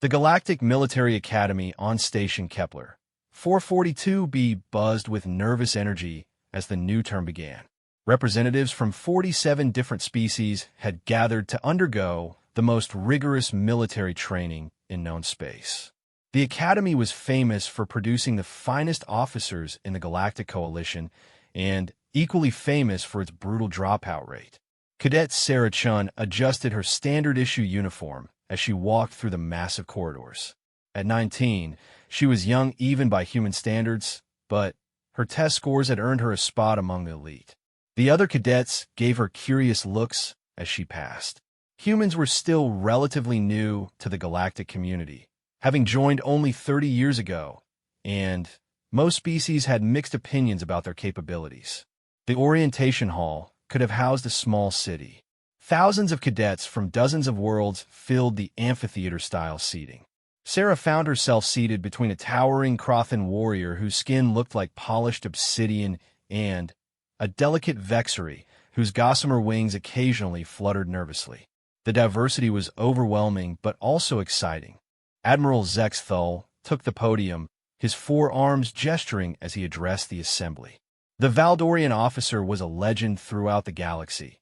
The Galactic Military Academy on Station Kepler 442b buzzed with nervous energy as the new term began. Representatives from 47 different species had gathered to undergo the most rigorous military training in known space. The Academy was famous for producing the finest officers in the Galactic Coalition and equally famous for its brutal dropout rate. Cadet Sarah Chun adjusted her standard-issue uniform as she walked through the massive corridors. At 19, she was young even by human standards, but her test scores had earned her a spot among the elite. The other cadets gave her curious looks as she passed. Humans were still relatively new to the galactic community, having joined only 30 years ago, and most species had mixed opinions about their capabilities. The orientation hall could have housed a small city. Thousands of cadets from dozens of worlds filled the amphitheater-style seating. Sarah found herself seated between a towering Crothan warrior whose skin looked like polished obsidian and a delicate vexery whose gossamer wings occasionally fluttered nervously. The diversity was overwhelming but also exciting. Admiral Zex Thull took the podium, his forearms gesturing as he addressed the assembly. The Valdorian officer was a legend throughout the galaxy,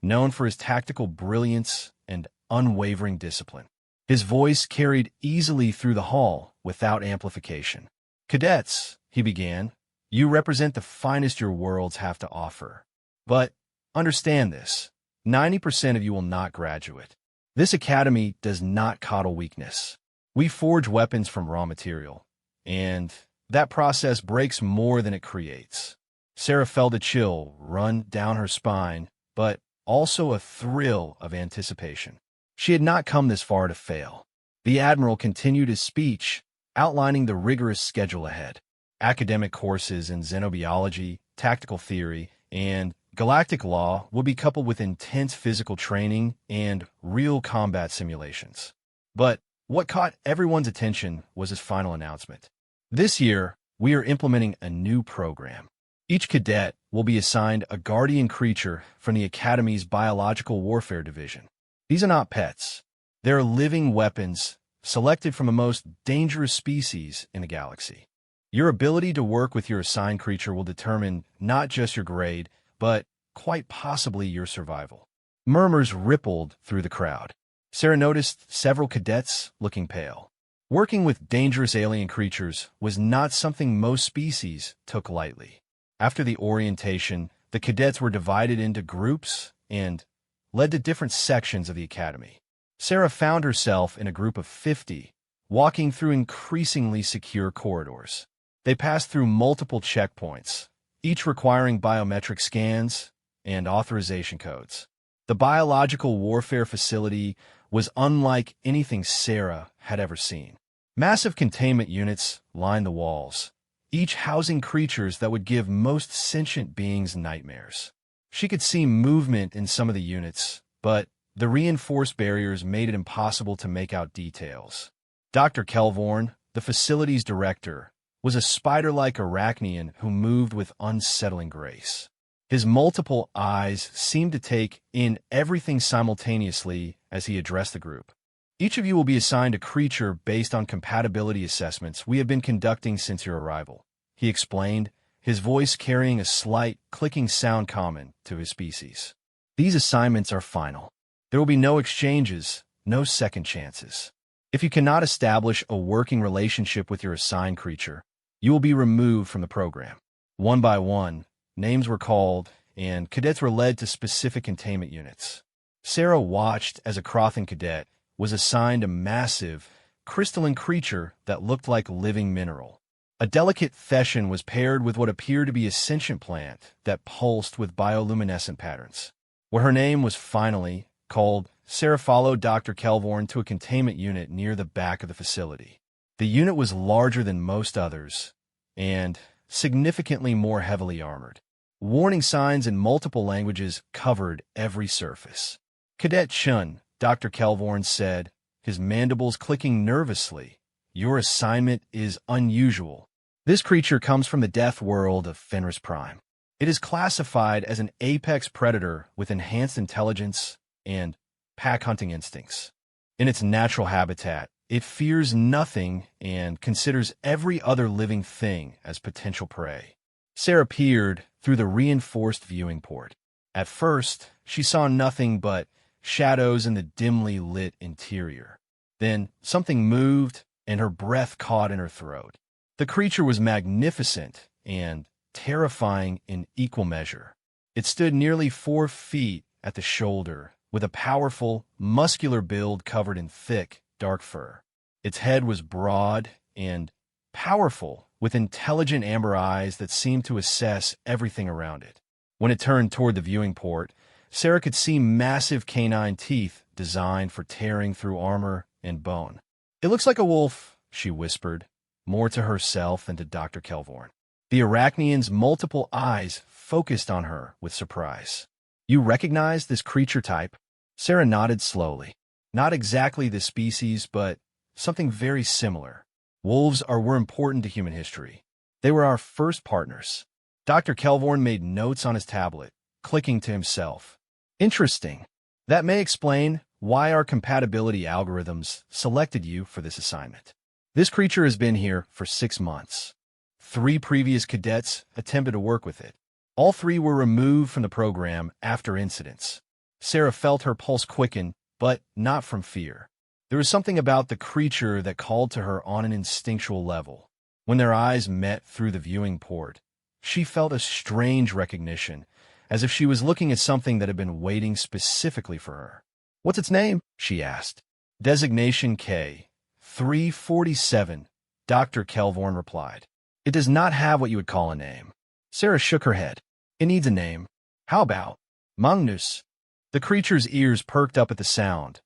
known for his tactical brilliance and unwavering discipline. His voice carried easily through the hall without amplification. "Cadets," he began, "you represent the finest your worlds have to offer. But understand this, 90% of you will not graduate. This academy does not coddle weakness. We forge weapons from raw material, and that process breaks more than it creates." Sarah felt a chill run down her spine, but also a thrill of anticipation. She had not come this far to fail. The Admiral continued his speech, outlining the rigorous schedule ahead. Academic courses in xenobiology, tactical theory, and galactic law will be coupled with intense physical training and real combat simulations. But what caught everyone's attention was his final announcement. "This year, we are implementing a new program. Each cadet will be assigned a guardian creature from the Academy's Biological Warfare Division. These are not pets. They're living weapons selected from the most dangerous species in the galaxy. Your ability to work with your assigned creature will determine not just your grade, but quite possibly your survival." Murmurs rippled through the crowd. Sarah noticed several cadets looking pale. Working with dangerous alien creatures was not something most species took lightly. After the orientation, the cadets were divided into groups and led to different sections of the academy. Sarah found herself in a group of 50, walking through increasingly secure corridors. They passed through multiple checkpoints, each requiring biometric scans and authorization codes. The biological warfare facility was unlike anything Sarah had ever seen. Massive containment units lined the walls, each housing creatures that would give most sentient beings nightmares. She could see movement in some of the units, but the reinforced barriers made it impossible to make out details. Dr. Kelvorn, the facility's director, was a spider-like arachnian who moved with unsettling grace. His multiple eyes seemed to take in everything simultaneously as he addressed the group. "Each of you will be assigned a creature based on compatibility assessments we have been conducting since your arrival," he explained, his voice carrying a slight, clicking sound common to his species. "These assignments are final. There will be no exchanges, no second chances. If you cannot establish a working relationship with your assigned creature, you will be removed from the program." One by one, names were called, and cadets were led to specific containment units. Sarah watched as a Crothan cadet was assigned a massive, crystalline creature that looked like living mineral. A delicate thession was paired with what appeared to be a sentient plant that pulsed with bioluminescent patterns. Where her name was finally called, Sarah followed Dr. Kelvorn to a containment unit near the back of the facility. The unit was larger than most others and significantly more heavily armored. Warning signs in multiple languages covered every surface. "Cadet Chun," Dr. Kelvorn said, his mandibles clicking nervously, "your assignment is unusual. This creature comes from the death world of Fenris Prime. It is classified as an apex predator with enhanced intelligence and pack hunting instincts. In its natural habitat, It fears nothing and considers every other living thing as potential prey. Sarah peered through the reinforced viewing port. At first, she saw nothing but shadows in the dimly lit interior. Then something moved, and her breath caught in her throat. The creature was magnificent and terrifying in equal measure. It stood nearly 4 feet at the shoulder, with a powerful, muscular build covered in thick, dark fur. Its head was broad and powerful, with intelligent amber eyes that seemed to assess everything around it. When it turned toward the viewing port, Sarah could see massive canine teeth designed for tearing through armor and bone. "It looks like a wolf," she whispered, more to herself than to Dr. Kelvorn. The Arachnian's multiple eyes focused on her with surprise. "You recognize this creature type?" Sarah nodded slowly. "Not exactly the species, but something very similar. Wolves were important to human history. They were our first partners." Dr. Kelvorn made notes on his tablet, clicking to himself. "Interesting. That may explain why our compatibility algorithms selected you for this assignment. This creature has been here for 6 months. 3 previous cadets attempted to work with it. All 3 were removed from the program after incidents." Sarah felt her pulse quicken, but not from fear. There was something about the creature that called to her on an instinctual level. When their eyes met through the viewing port, she felt a strange recognition, as if she was looking at something that had been waiting specifically for her. "What's its name?" she asked. "Designation K. 347, Dr. Kelvorn replied. "It does not have what you would call a name." Sarah shook her head. "It needs a name. How about Magnus?" The creature's ears perked up at the sound,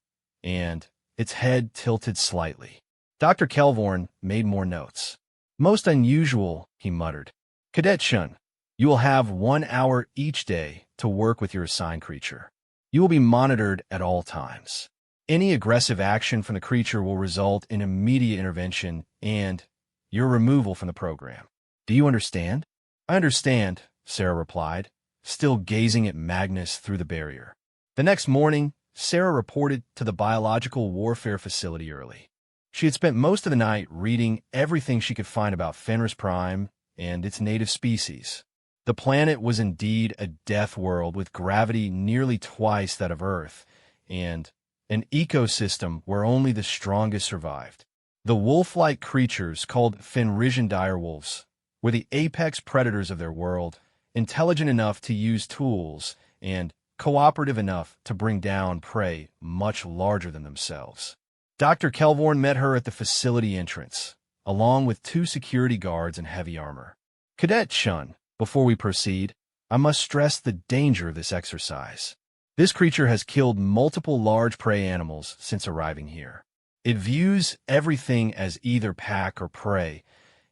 and its head tilted slightly. Dr. Kelvorn made more notes. "Most unusual," he muttered. "Cadet Shun, you will have 1 hour each day to work with your assigned creature. You will be monitored at all times. Any aggressive action from the creature will result in immediate intervention and your removal from the program. Do you understand?" "I understand," Sarah replied, still gazing at Magnus through the barrier. The next morning, Sarah reported to the biological warfare facility early. She had spent most of the night reading everything she could find about Fenris Prime and its native species. The planet was indeed a death world with gravity nearly twice that of Earth, and an ecosystem where only the strongest survived. The wolf-like creatures, called Fenrisian direwolves, were the apex predators of their world, intelligent enough to use tools and cooperative enough to bring down prey much larger than themselves. Dr. Kelvorn met her at the facility entrance, along with 2 security guards in heavy armor. "Cadet Shun, before we proceed, I must stress the danger of this exercise. This creature has killed multiple large prey animals since arriving here. It views everything as either pack or prey,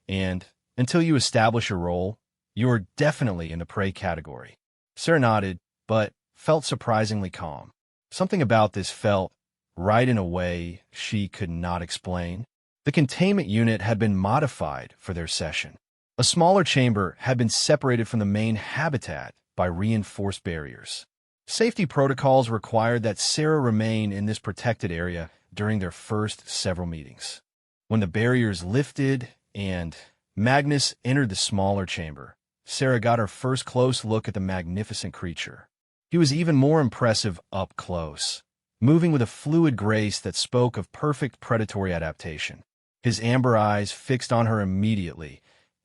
and until you establish a role, you are definitely in the prey category." Sarah nodded, but felt surprisingly calm. Something about this felt right in a way she could not explain. The containment unit had been modified for their session. A smaller chamber had been separated from the main habitat by reinforced barriers. Safety protocols required that Sarah remain in this protected area during their first several meetings. When the barriers lifted and Magnus entered the smaller chamber, Sarah got her first close look at the magnificent creature. He was even more impressive up close, moving with a fluid grace that spoke of perfect predatory adaptation. His amber eyes fixed on her immediately,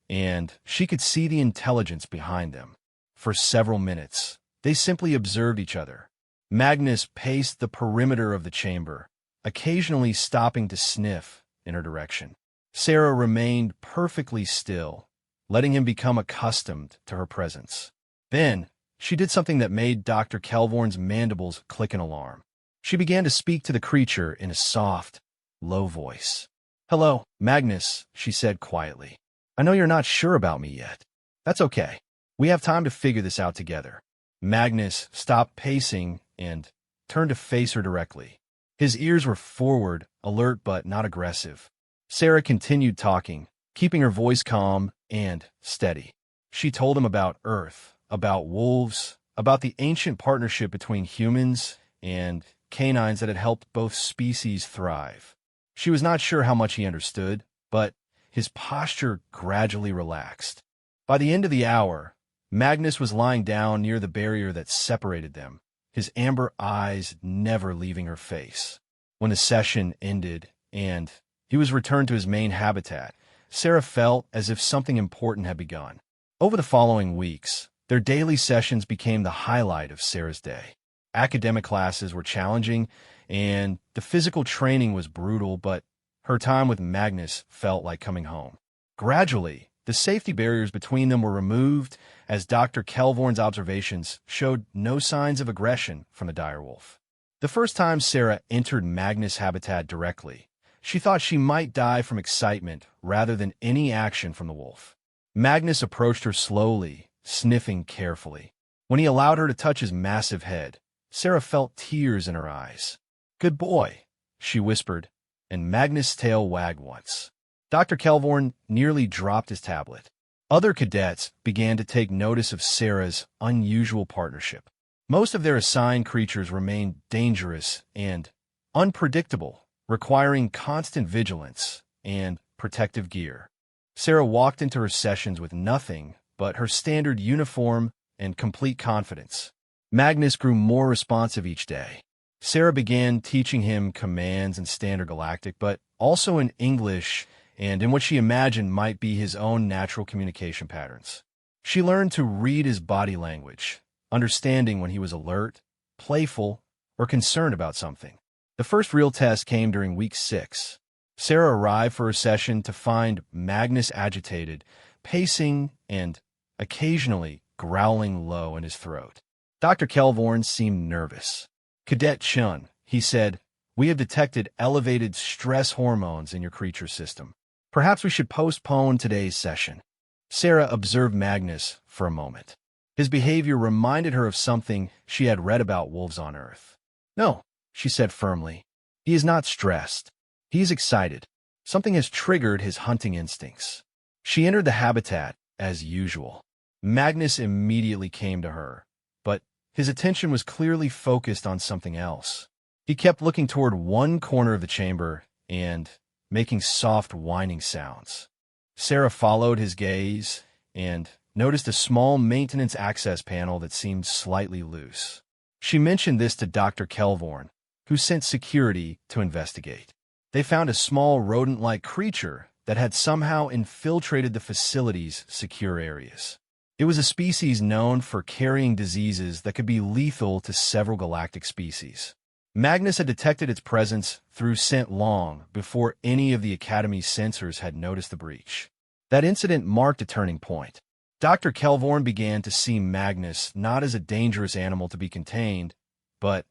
and she could see the intelligence behind them. For several minutes, they simply observed each other. Magnus paced the perimeter of the chamber, occasionally stopping to sniff in her direction. Sarah remained perfectly still, letting him become accustomed to her presence. Then, she did something that made Dr. Kelvorn's mandibles click in alarm. She began to speak to the creature in a soft, low voice. "Hello, Magnus," she said quietly. "I know you're not sure about me yet. That's okay. We have time to figure this out together." Magnus stopped pacing and turned to face her directly. His ears were forward, alert but not aggressive. Sarah continued talking, keeping her voice calm and steady. She told him about Earth, about wolves, about the ancient partnership between humans and canines that had helped both species thrive. She was not sure how much he understood, but his posture gradually relaxed. By the end of the hour, Magnus was lying down near the barrier that separated them, his amber eyes never leaving her face. When the session ended and he was returned to his main habitat, Sarah felt as if something important had begun. Over the following weeks, their daily sessions became the highlight of Sarah's day. Academic classes were challenging, and the physical training was brutal, but her time with Magnus felt like coming home. Gradually, the safety barriers between them were removed as Dr. Kelvorn's observations showed no signs of aggression from the direwolf. The first time Sarah entered Magnus' habitat directly, she thought she might die from excitement rather than any action from the wolf. Magnus approached her slowly, sniffing carefully. When he allowed her to touch his massive head, Sarah felt tears in her eyes. "Good boy," she whispered, and Magnus' tail wagged once. Dr. Kelvorn nearly dropped his tablet. Other cadets began to take notice of Sarah's unusual partnership. Most of their assigned creatures remained dangerous and unpredictable, requiring constant vigilance and protective gear. Sarah walked into her sessions with nothing but her standard uniform and complete confidence. Magnus grew more responsive each day. Sarah began teaching him commands in Standard Galactic, but also in English and in what she imagined might be his own natural communication patterns. She learned to read his body language, understanding when he was alert, playful, or concerned about something. The first real test came during week 6. Sarah arrived for her session to find Magnus agitated, pacing and occasionally growling low in his throat. Dr. Kelvorn seemed nervous. "Cadet Chun," he said, "we have detected elevated stress hormones in your creature system. Perhaps we should postpone today's session." Sarah observed Magnus for a moment. His behavior reminded her of something she had read about wolves on Earth. "No," she said firmly. "He is not stressed. He is excited. Something has triggered his hunting instincts." She entered the habitat as usual. Magnus immediately came to her, but his attention was clearly focused on something else. He kept looking toward one corner of the chamber and making soft whining sounds. Sarah followed his gaze and noticed a small maintenance access panel that seemed slightly loose. She mentioned this to Dr. Kelvorn, who sent security to investigate. They found a small rodent-like creature that had somehow infiltrated the facility's secure areas. It was a species known for carrying diseases that could be lethal to several galactic species. Magnus had detected its presence through scent long before any of the Academy's sensors had noticed the breach. That incident marked a turning point. Dr. Kelvorn began to see Magnus not as a dangerous animal to be contained, but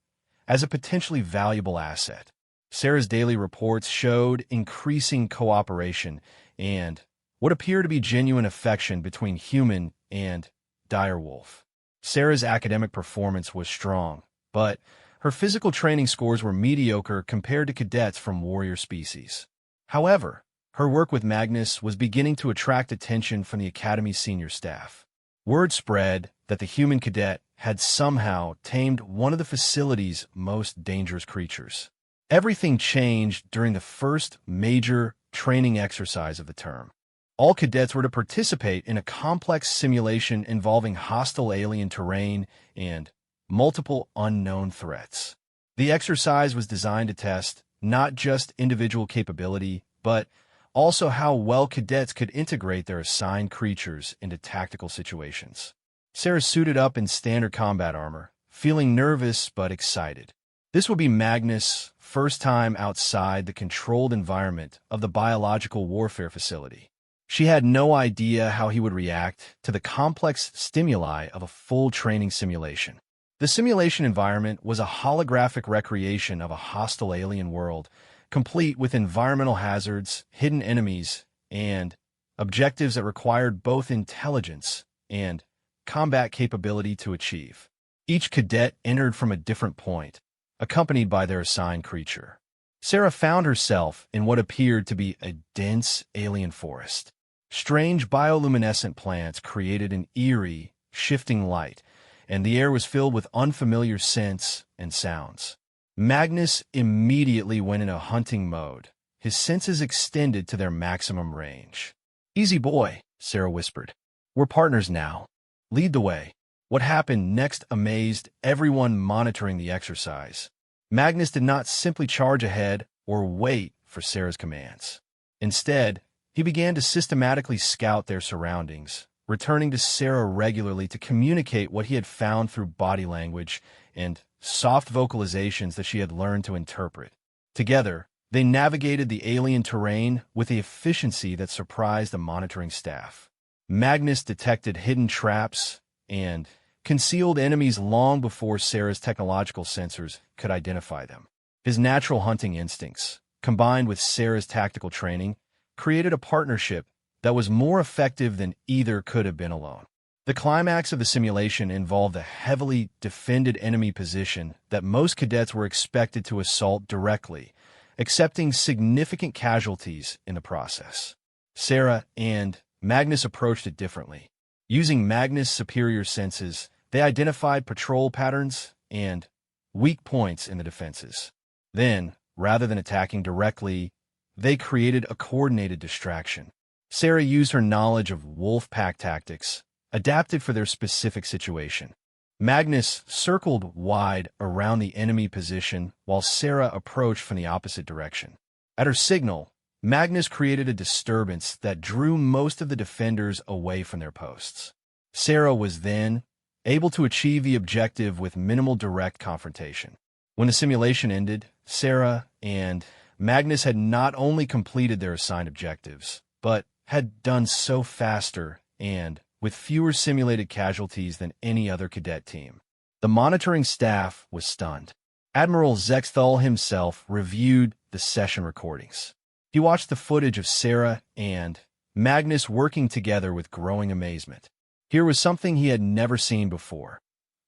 as a potentially valuable asset. Sarah's daily reports showed increasing cooperation and what appeared to be genuine affection between human and direwolf. Sarah's academic performance was strong, but her physical training scores were mediocre compared to cadets from warrior species. However, her work with Magnus was beginning to attract attention from the Academy's senior staff. Word spread that the human cadet had somehow tamed one of the facility's most dangerous creatures. Everything changed during the first major training exercise of the term. All cadets were to participate in a complex simulation involving hostile alien terrain and multiple unknown threats. The exercise was designed to test not just individual capability, but also how well cadets could integrate their assigned creatures into tactical situations. Sarah suited up in standard combat armor, feeling nervous but excited. This would be Magnus' first time outside the controlled environment of the biological warfare facility. She had no idea how he would react to the complex stimuli of a full training simulation. The simulation environment was a holographic recreation of a hostile alien world, complete with environmental hazards, hidden enemies, and objectives that required both intelligence and combat capability to achieve. Each cadet entered from a different point, accompanied by their assigned creature. Sarah found herself in what appeared to be a dense alien forest. Strange bioluminescent plants created an eerie, shifting light, and the air was filled with unfamiliar scents and sounds. Magnus immediately went into hunting mode, his senses extended to their maximum range. "Easy boy," Sarah whispered. "We're partners now. Lead the way." What happened next amazed everyone monitoring the exercise. Magnus did not simply charge ahead or wait for Sarah's commands. Instead, he began to systematically scout their surroundings, returning to Sarah regularly to communicate what he had found through body language and soft vocalizations that she had learned to interpret. Together, they navigated the alien terrain with a efficiency that surprised the monitoring staff. Magnus detected hidden traps and concealed enemies long before Sarah's technological sensors could identify them. His natural hunting instincts, combined with Sarah's tactical training, created a partnership that was more effective than either could have been alone. The climax of the simulation involved a heavily defended enemy position that most cadets were expected to assault directly, accepting significant casualties in the process. Sarah and Magnus approached it differently. Using Magnus' superior senses, they identified patrol patterns and weak points in the defenses. Then, rather than attacking directly, they created a coordinated distraction. Sarah used her knowledge of wolf pack tactics, adapted for their specific situation. Magnus circled wide around the enemy position while Sarah approached from the opposite direction. At her signal, Magnus created a disturbance that drew most of the defenders away from their posts. Sarah was then able to achieve the objective with minimal direct confrontation. When the simulation ended, Sarah and Magnus had not only completed their assigned objectives, but had done so faster and with fewer simulated casualties than any other cadet team. The monitoring staff was stunned. Admiral Zexthal himself reviewed the session recordings. He watched the footage of Sarah and Magnus working together with growing amazement. Here was something he had never seen before: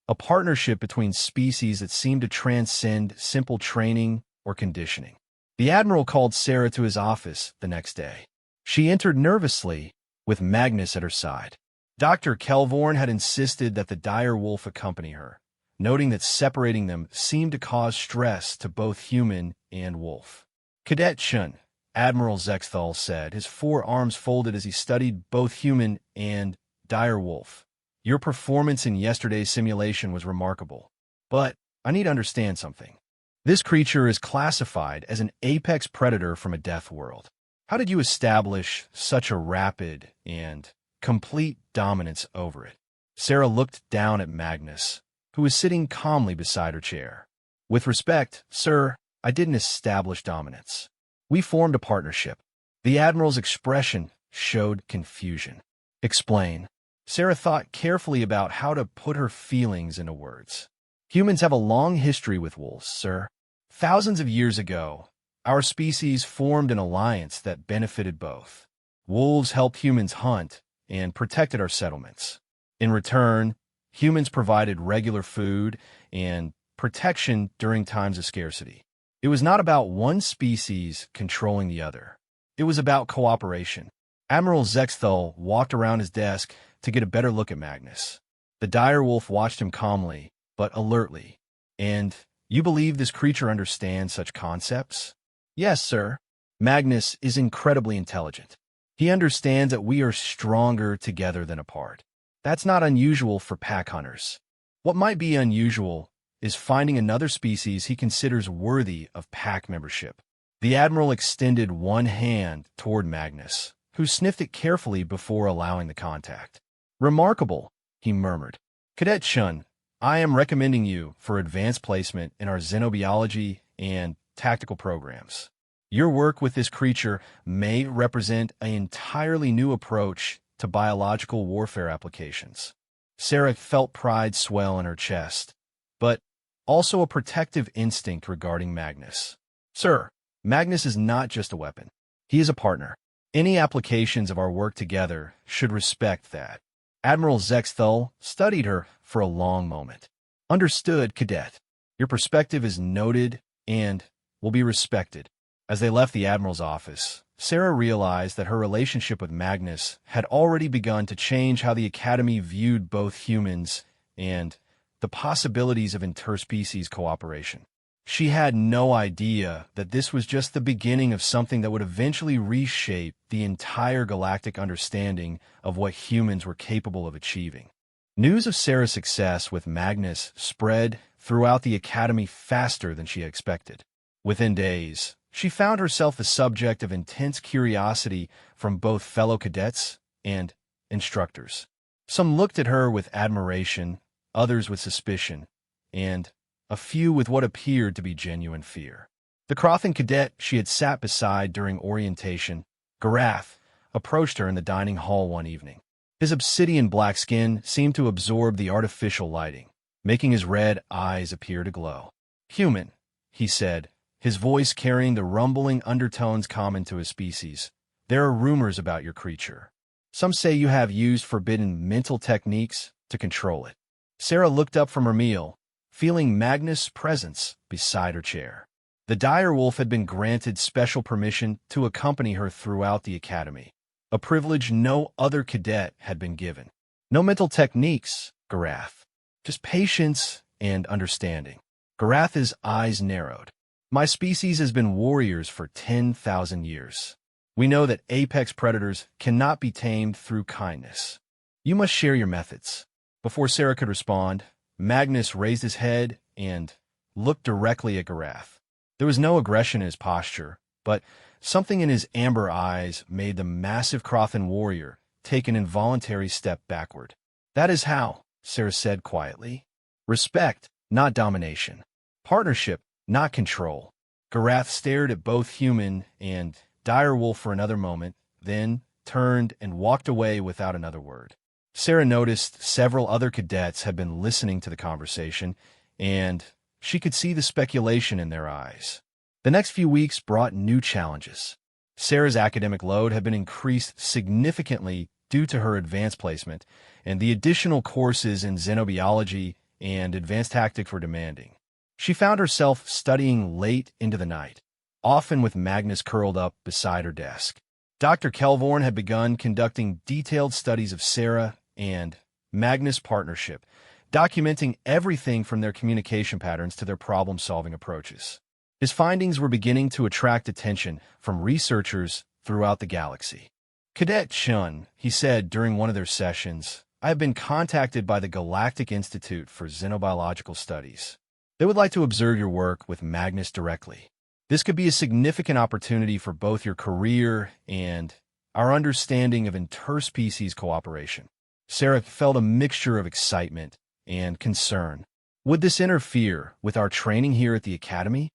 a partnership between species that seemed to transcend simple training or conditioning. The Admiral called Sarah to his office the next day. She entered nervously, with Magnus at her side. Dr. Kelvorn had insisted that the dire wolf accompany her, noting that separating them seemed to cause stress to both human and wolf. "Cadet Shun," Admiral Zexthal said, his forearms folded as he studied both human and dire wolf. "Your performance in yesterday's simulation was remarkable. But I need to understand something. This creature is classified as an apex predator from a death world. How did you establish such a rapid and complete dominance over it?" Sarah looked down at Magnus, who was sitting calmly beside her chair. "With respect, sir, I didn't establish dominance. We formed a partnership." The Admiral's expression showed confusion. "Explain." Sarah thought carefully about how to put her feelings into words. "Humans have a long history with wolves, sir. Thousands of years ago, our species formed an alliance that benefited both. Wolves helped humans hunt and protected our settlements. In return, humans provided regular food and protection during times of scarcity. It was not about one species controlling the other. It was about cooperation." Admiral Zexthal walked around his desk to get a better look at Magnus. The dire wolf watched him calmly, but alertly. "And you believe this creature understands such concepts?" "Yes, sir. Magnus is incredibly intelligent. He understands that we are stronger together than apart. That's not unusual for pack hunters. What might be unusual is finding another species he considers worthy of pack membership." The Admiral extended one hand toward Magnus, who sniffed it carefully before allowing the contact. "Remarkable," he murmured. "Cadet Shun, I am recommending you for advanced placement in our xenobiology and tactical programs. Your work with this creature may represent an entirely new approach to biological warfare applications." Sarah felt pride swell in her chest, but also a protective instinct regarding Magnus. "Sir, Magnus is not just a weapon. He is a partner. Any applications of our work together should respect that." Admiral Zexthal studied her for a long moment. "Understood, Cadet. Your perspective is noted and will be respected." As they left the Admiral's office, Sarah realized that her relationship with Magnus had already begun to change how the Academy viewed both humans and the possibilities of interspecies cooperation. She had no idea that this was just the beginning of something that would eventually reshape the entire galactic understanding of what humans were capable of achieving. News of Sarah's success with Magnus spread throughout the Academy faster than she had expected. Within days, she found herself the subject of intense curiosity from both fellow cadets and instructors. Some looked at her with admiration, others with suspicion, and a few with what appeared to be genuine fear. The Crothan cadet she had sat beside during orientation, Garath, approached her in the dining hall one evening. His obsidian-black skin seemed to absorb the artificial lighting, making his red eyes appear to glow. "Human," he said, his voice carrying the rumbling undertones common to his species. "There are rumors about your creature. Some say you have used forbidden mental techniques to control it." Sarah looked up from her meal, feeling Magnus' presence beside her chair. The direwolf had been granted special permission to accompany her throughout the academy, a privilege no other cadet had been given. "No mental techniques, Garath. Just patience and understanding." Garath's eyes narrowed. "My species has been warriors for 10,000 years. We know that apex predators cannot be tamed through kindness. You must share your methods." Before Sarah could respond, Magnus raised his head and looked directly at Garath. There was no aggression in his posture, but something in his amber eyes made the massive Crothan warrior take an involuntary step backward. "That is how," Sarah said quietly. "Respect, not domination. Partnership, not control." Garath stared at both human and direwolf for another moment, then turned and walked away without another word. Sarah noticed several other cadets had been listening to the conversation, and she could see the speculation in their eyes. The next few weeks brought new challenges. Sarah's academic load had been increased significantly due to her advanced placement, and the additional courses in xenobiology and advanced tactics were demanding. She found herself studying late into the night, often with Magnus curled up beside her desk. Dr. Kelvorn had begun conducting detailed studies of Sarah and Magnus' partnership, documenting everything from their communication patterns to their problem-solving approaches. His findings were beginning to attract attention from researchers throughout the galaxy. "Cadet Chun," he said during one of their sessions, "I have been contacted by the Galactic Institute for Xenobiological Studies. They would like to observe your work with Magnus directly. This could be a significant opportunity for both your career and our understanding of interspecies cooperation." Sarah felt a mixture of excitement and concern. Would this interfere with our training here at the Academy?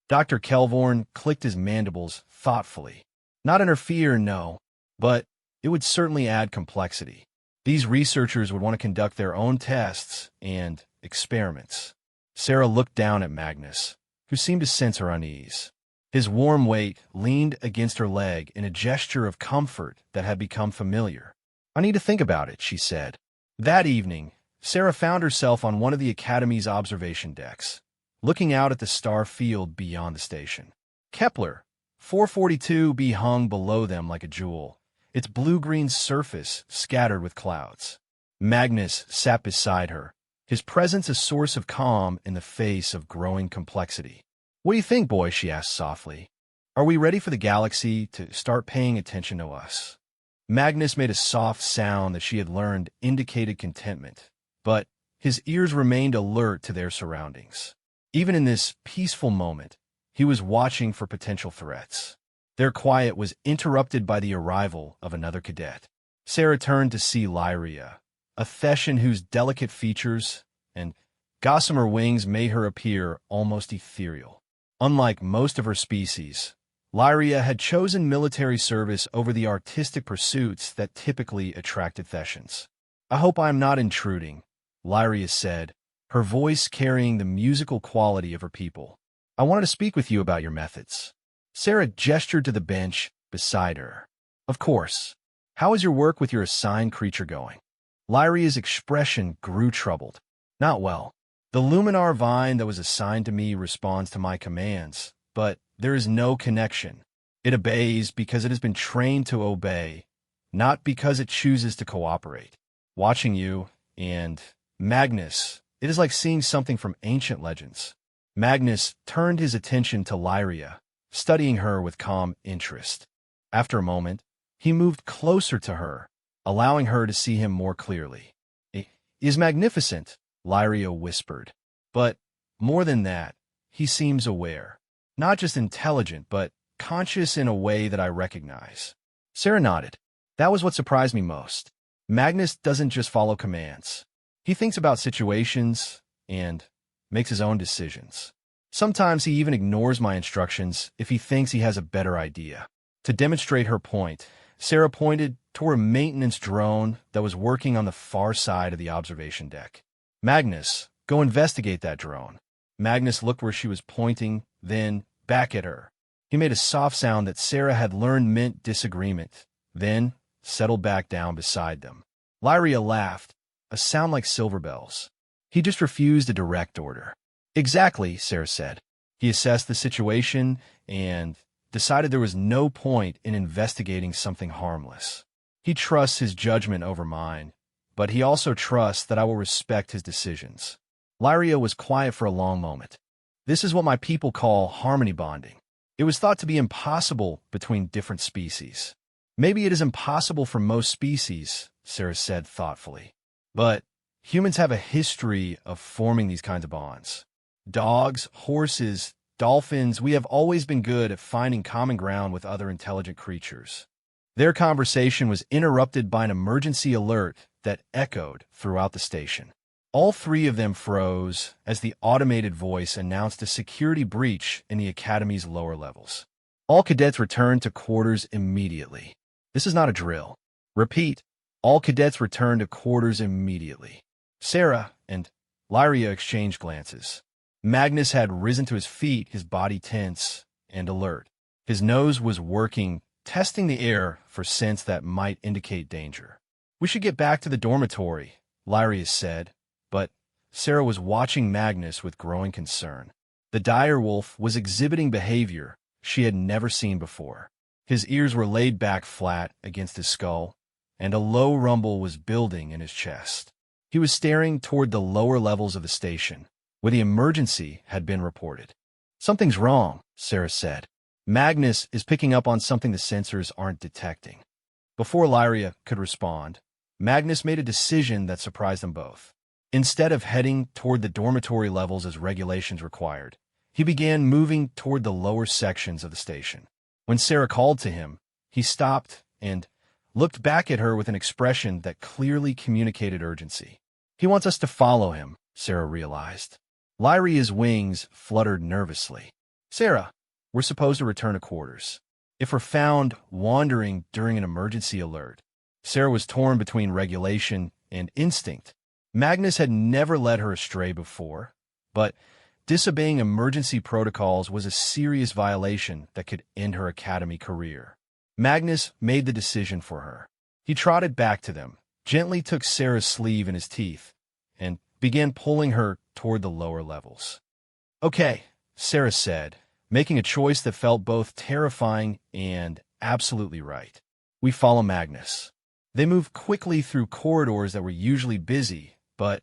Dr. Kelvorn clicked his mandibles thoughtfully. Not interfere, no, but it would certainly add complexity. These researchers would want to conduct their own tests and experiments. Sarah looked down at Magnus, who seemed to sense her unease. His warm weight leaned against her leg in a gesture of comfort that had become familiar. "I need to think about it," she said. That evening, Sarah found herself on one of the Academy's observation decks, looking out at the star field beyond the station. Kepler 442b hung below them like a jewel, its blue-green surface scattered with clouds. Magnus sat beside her, his presence a source of calm in the face of growing complexity. "What do you think, boy?" she asked softly. "Are we ready for the galaxy to start paying attention to us?" Magnus made a soft sound that she had learned indicated contentment, but his ears remained alert to their surroundings. Even in this peaceful moment, he was watching for potential threats. Their quiet was interrupted by the arrival of another cadet. Sarah turned to see Lyria, a Theshan whose delicate features and gossamer wings made her appear almost ethereal. Unlike most of her species, Lyria had chosen military service over the artistic pursuits that typically attracted Theshans. "I hope I am not intruding," Lyria said, her voice carrying the musical quality of her people. "I wanted to speak with you about your methods." Sarah gestured to the bench beside her. "Of course. How is your work with your assigned creature going?" Lyria's expression grew troubled. "Not well. The luminar vine that was assigned to me responds to my commands, but there is no connection. It obeys because it has been trained to obey, not because it chooses to cooperate. Watching you and Magnus, it is like seeing something from ancient legends." Magnus turned his attention to Lyria, studying her with calm interest. After a moment, he moved closer to her, allowing her to see him more clearly. "He is magnificent," Lyria whispered. "But more than that, he seems aware. Not just intelligent, but conscious in a way that I recognize." Sarah nodded. "That was what surprised me most. Magnus doesn't just follow commands. He thinks about situations and makes his own decisions. Sometimes he even ignores my instructions if he thinks he has a better idea." To demonstrate her point, Sarah pointed toward a maintenance drone that was working on the far side of the observation deck. "Magnus, go investigate that drone." Magnus looked where she was pointing, then back at her. He made a soft sound that Sarah had learned meant disagreement, then settled back down beside them. Lyria laughed, a sound like silver bells. "He just refused a direct order." "Exactly," Sarah said. "He assessed the situation and decided there was no point in investigating something harmless. He trusts his judgment over mine, but he also trusts that I will respect his decisions." Lyria was quiet for a long moment. "This is what my people call harmony bonding. It was thought to be impossible between different species." "Maybe it is impossible for most species," Sarah said thoughtfully. "But humans have a history of forming these kinds of bonds. Dogs, horses, dolphins, we have always been good at finding common ground with other intelligent creatures." Their conversation was interrupted by an emergency alert that echoed throughout the station. All three of them froze as the automated voice announced a security breach in the Academy's lower levels. "All cadets return to quarters immediately. This is not a drill. Repeat, all cadets return to quarters immediately." Sarah and Lyria exchanged glances. Magnus had risen to his feet, his body tense and alert. His nose was working, testing the air for scents that might indicate danger. "We should get back to the dormitory," Lyria said, but Sarah was watching Magnus with growing concern. The direwolf was exhibiting behavior she had never seen before. His ears were laid back flat against his skull, and a low rumble was building in his chest. He was staring toward the lower levels of the station, where the emergency had been reported. "Something's wrong," Sarah said. "Magnus is picking up on something the sensors aren't detecting." Before Lyria could respond, Magnus made a decision that surprised them both. Instead of heading toward the dormitory levels as regulations required, he began moving toward the lower sections of the station. When Sarah called to him, he stopped and looked back at her with an expression that clearly communicated urgency. "He wants us to follow him," Sarah realized. Lyria's wings fluttered nervously. "Sarah, we're supposed to return to quarters. If we're found wandering during an emergency alert." Sarah was torn between regulation and instinct. Magnus had never led her astray before, but disobeying emergency protocols was a serious violation that could end her academy career. Magnus made the decision for her. He trotted back to them, gently took Sarah's sleeve in his teeth, and began pulling her toward the lower levels. "Okay," Sarah said, making a choice that felt both terrifying and absolutely right. "We follow Magnus." They moved quickly through corridors that were usually busy, but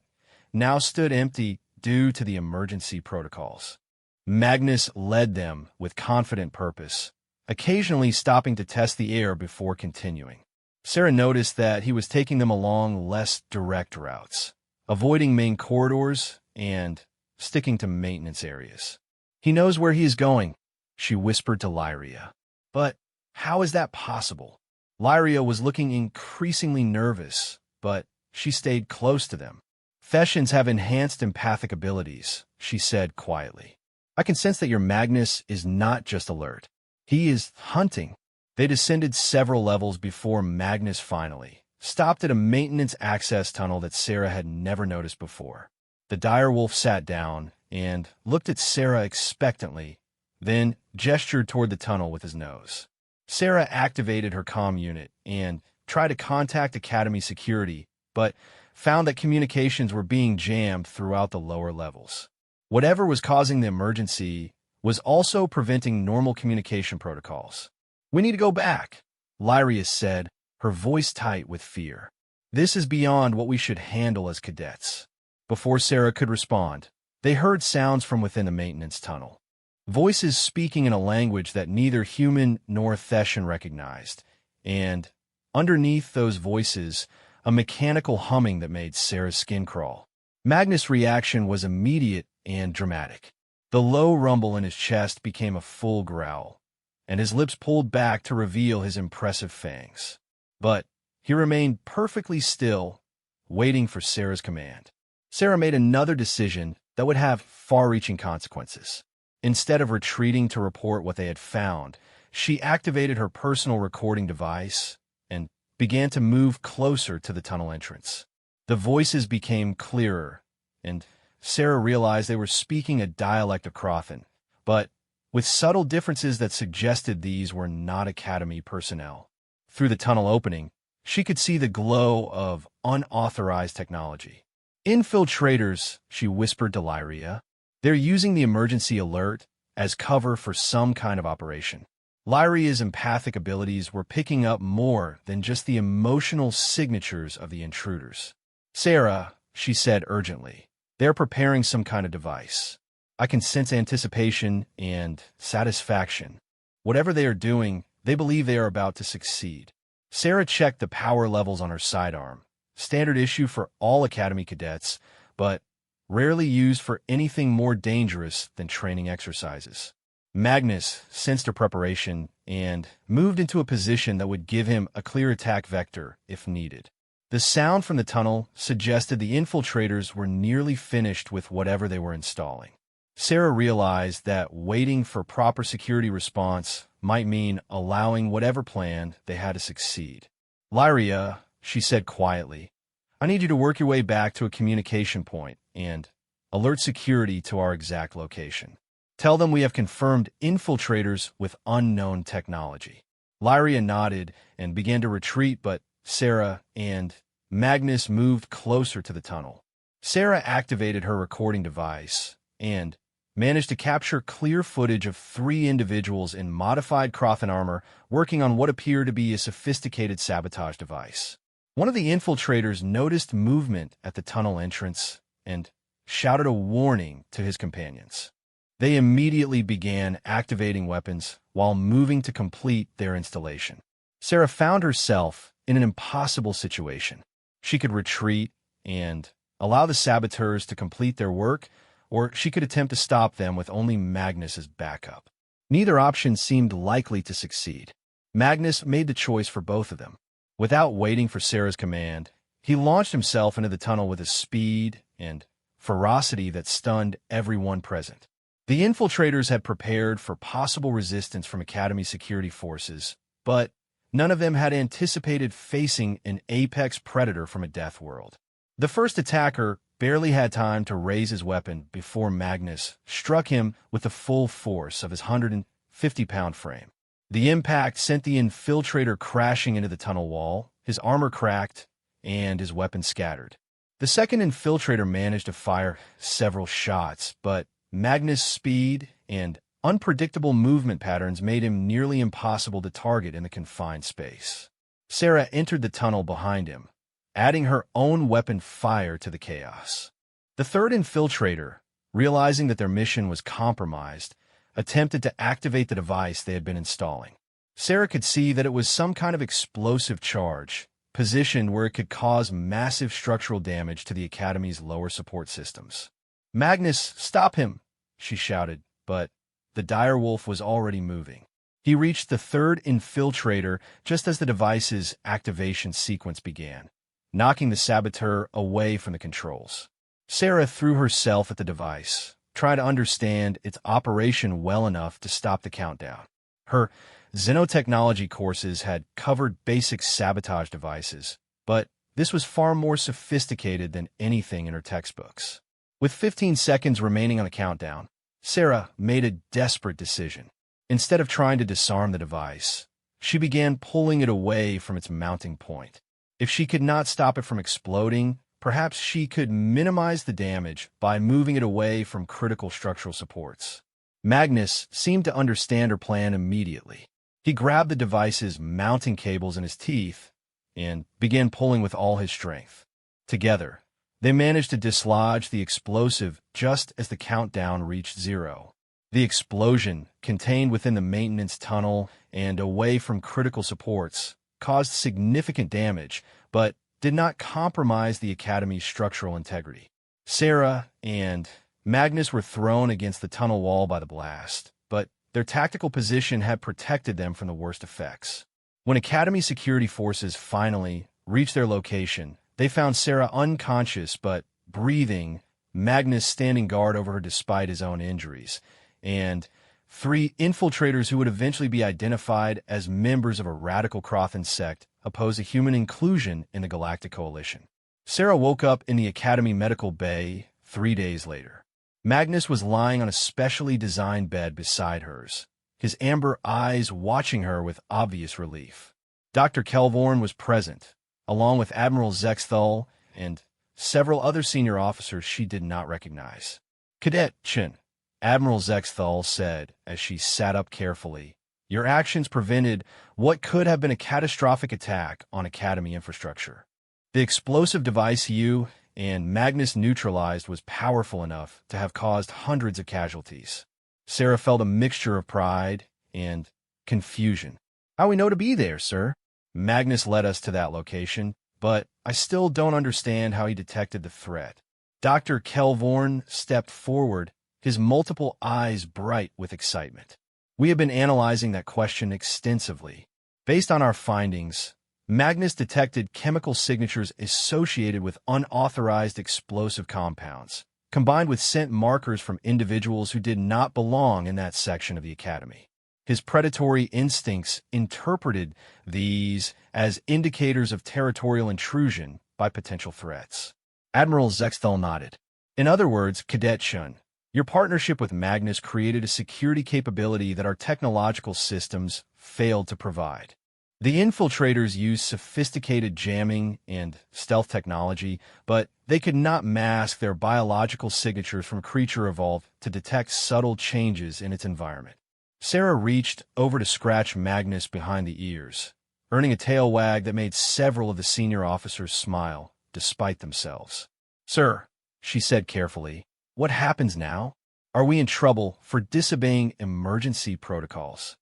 now stood empty due to the emergency protocols. Magnus led them with confident purpose, occasionally stopping to test the air before continuing. Sarah noticed that he was taking them along less direct routes, avoiding main corridors and sticking to maintenance areas. "He knows where he is going," she whispered to Lyria. "But how is that possible?" Lyria was looking increasingly nervous, but she stayed close to them. "Thessians have enhanced empathic abilities," she said quietly. "I can sense that your Magnus is not just alert. He is hunting." They descended several levels before Magnus finally stopped at a maintenance access tunnel that Sarah had never noticed before. The direwolf sat down and looked at Sarah expectantly, then gestured toward the tunnel with his nose. Sarah activated her comm unit and tried to contact Academy security, but found that communications were being jammed throughout the lower levels. Whatever was causing the emergency was also preventing normal communication protocols. "We need to go back," Lyria said, her voice tight with fear. "This is beyond what we should handle as cadets." Before Sarah could respond, They heard sounds from within the maintenance tunnel. Voices speaking in a language that neither human nor Theshan recognized, and underneath those voices, a mechanical humming that made Sarah's skin crawl. Magnus' reaction was immediate and dramatic. The low rumble in his chest became a full growl, and his lips pulled back to reveal his impressive fangs. But he remained perfectly still, waiting for Sarah's command. Sarah made another decision that would have far-reaching consequences. Instead of retreating to report what they had found, she activated her personal recording device and began to move closer to the tunnel entrance. The voices became clearer, and Sarah realized they were speaking a dialect of Crothan, but with subtle differences that suggested these were not Academy personnel. Through the tunnel opening, she could see the glow of unauthorized technology. "Infiltrators," she whispered to Lyria. "They're using the emergency alert as cover for some kind of operation." Lyria's empathic abilities were picking up more than just the emotional signatures of the intruders. "Sarah," she said urgently, "they're preparing some kind of device. I can sense anticipation and satisfaction. Whatever they are doing, they believe they are about to succeed." Sarah checked the power levels on her sidearm, standard issue for all Academy cadets, but rarely used for anything more dangerous than training exercises. Magnus sensed her preparation and moved into a position that would give him a clear attack vector if needed. The sound from the tunnel suggested the infiltrators were nearly finished with whatever they were installing. Sarah realized that waiting for proper security response might mean allowing whatever plan they had to succeed. "Lyria," she said quietly, "I need you to work your way back to a communication point and alert security to our exact location. Tell them we have confirmed infiltrators with unknown technology." Lyria nodded and began to retreat, but Sarah and Magnus moved closer to the tunnel. Sarah activated her recording device and managed to capture clear footage of 3 individuals in modified Crothan armor working on what appeared to be a sophisticated sabotage device. One of the infiltrators noticed movement at the tunnel entrance and shouted a warning to his companions. They immediately began activating weapons while moving to complete their installation. Sarah found herself in an impossible situation. She could retreat and allow the saboteurs to complete their work, or she could attempt to stop them with only Magnus as backup. Neither option seemed likely to succeed. Magnus made the choice for both of them. Without waiting for Sarah's command, he launched himself into the tunnel with a speed and ferocity that stunned everyone present. The infiltrators had prepared for possible resistance from Academy security forces, but none of them had anticipated facing an apex predator from a death world. The first attacker barely had time to raise his weapon before Magnus struck him with the full force of his 150-pound frame. The impact sent the infiltrator crashing into the tunnel wall, his armor cracked, and his weapon scattered. The second infiltrator managed to fire several shots, but Magnus' speed and unpredictable movement patterns made him nearly impossible to target in the confined space. Sarah entered the tunnel behind him, adding her own weapon fire to the chaos. The third infiltrator, realizing that their mission was compromised, attempted to activate the device they had been installing. Sarah could see that it was some kind of explosive charge, positioned where it could cause massive structural damage to the Academy's lower support systems. "Magnus, stop him!" she shouted, but the direwolf was already moving. He reached the third infiltrator just as the device's activation sequence began, knocking the saboteur away from the controls. Sarah threw herself at the device, trying to understand its operation well enough to stop the countdown. Her xenotechnology courses had covered basic sabotage devices, but this was far more sophisticated than anything in her textbooks. With 15 seconds remaining on the countdown, Sarah made a desperate decision. Instead of trying to disarm the device, she began pulling it away from its mounting point. If she could not stop it from exploding, perhaps she could minimize the damage by moving it away from critical structural supports. Magnus seemed to understand her plan immediately. He grabbed the device's mounting cables in his teeth and began pulling with all his strength. Together, They managed to dislodge the explosive just as the countdown reached 0. The explosion, contained within the maintenance tunnel and away from critical supports, caused significant damage, but did not compromise the Academy's structural integrity. Sarah and Magnus were thrown against the tunnel wall by the blast, but their tactical position had protected them from the worst effects. When Academy security forces finally reached their location, they found Sarah unconscious but breathing, Magnus standing guard over her despite his own injuries, and 3 infiltrators who would eventually be identified as members of a radical Crothan sect oppose a human inclusion in the Galactic Coalition. Sarah woke up in the Academy medical bay 3 days later. Magnus was lying on a specially designed bed beside hers, his amber eyes watching her with obvious relief. Dr. Kelvorn was present, along with Admiral Zexthal and several other senior officers she did not recognize. Cadet Chen, Admiral Zexthal said as she sat up carefully, "Your actions prevented what could have been a catastrophic attack on Academy infrastructure. The explosive device you and Magnus neutralized was powerful enough to have caused hundreds of casualties." Sarah felt a mixture of pride and confusion. "How we know to be there, sir? Magnus led us to that location, but I still don't understand how he detected the threat." Dr. Kelvorn stepped forward, his multiple eyes bright with excitement. "We have been analyzing that question extensively. Based on our findings, Magnus detected chemical signatures associated with unauthorized explosive compounds, combined with scent markers from individuals who did not belong in that section of the Academy. His predatory instincts interpreted these as indicators of territorial intrusion by potential threats." Admiral Zexthal nodded. "In other words, Cadet Shun, your partnership with Magnus created a security capability that our technological systems failed to provide. The infiltrators used sophisticated jamming and stealth technology, but they could not mask their biological signatures from creature evolved to detect subtle changes in its environment." Sarah reached over to scratch Magnus behind the ears, earning a tail wag that made several of the senior officers smile, despite themselves. "Sir," she said carefully, "what happens now? Are we in trouble for disobeying emergency protocols?"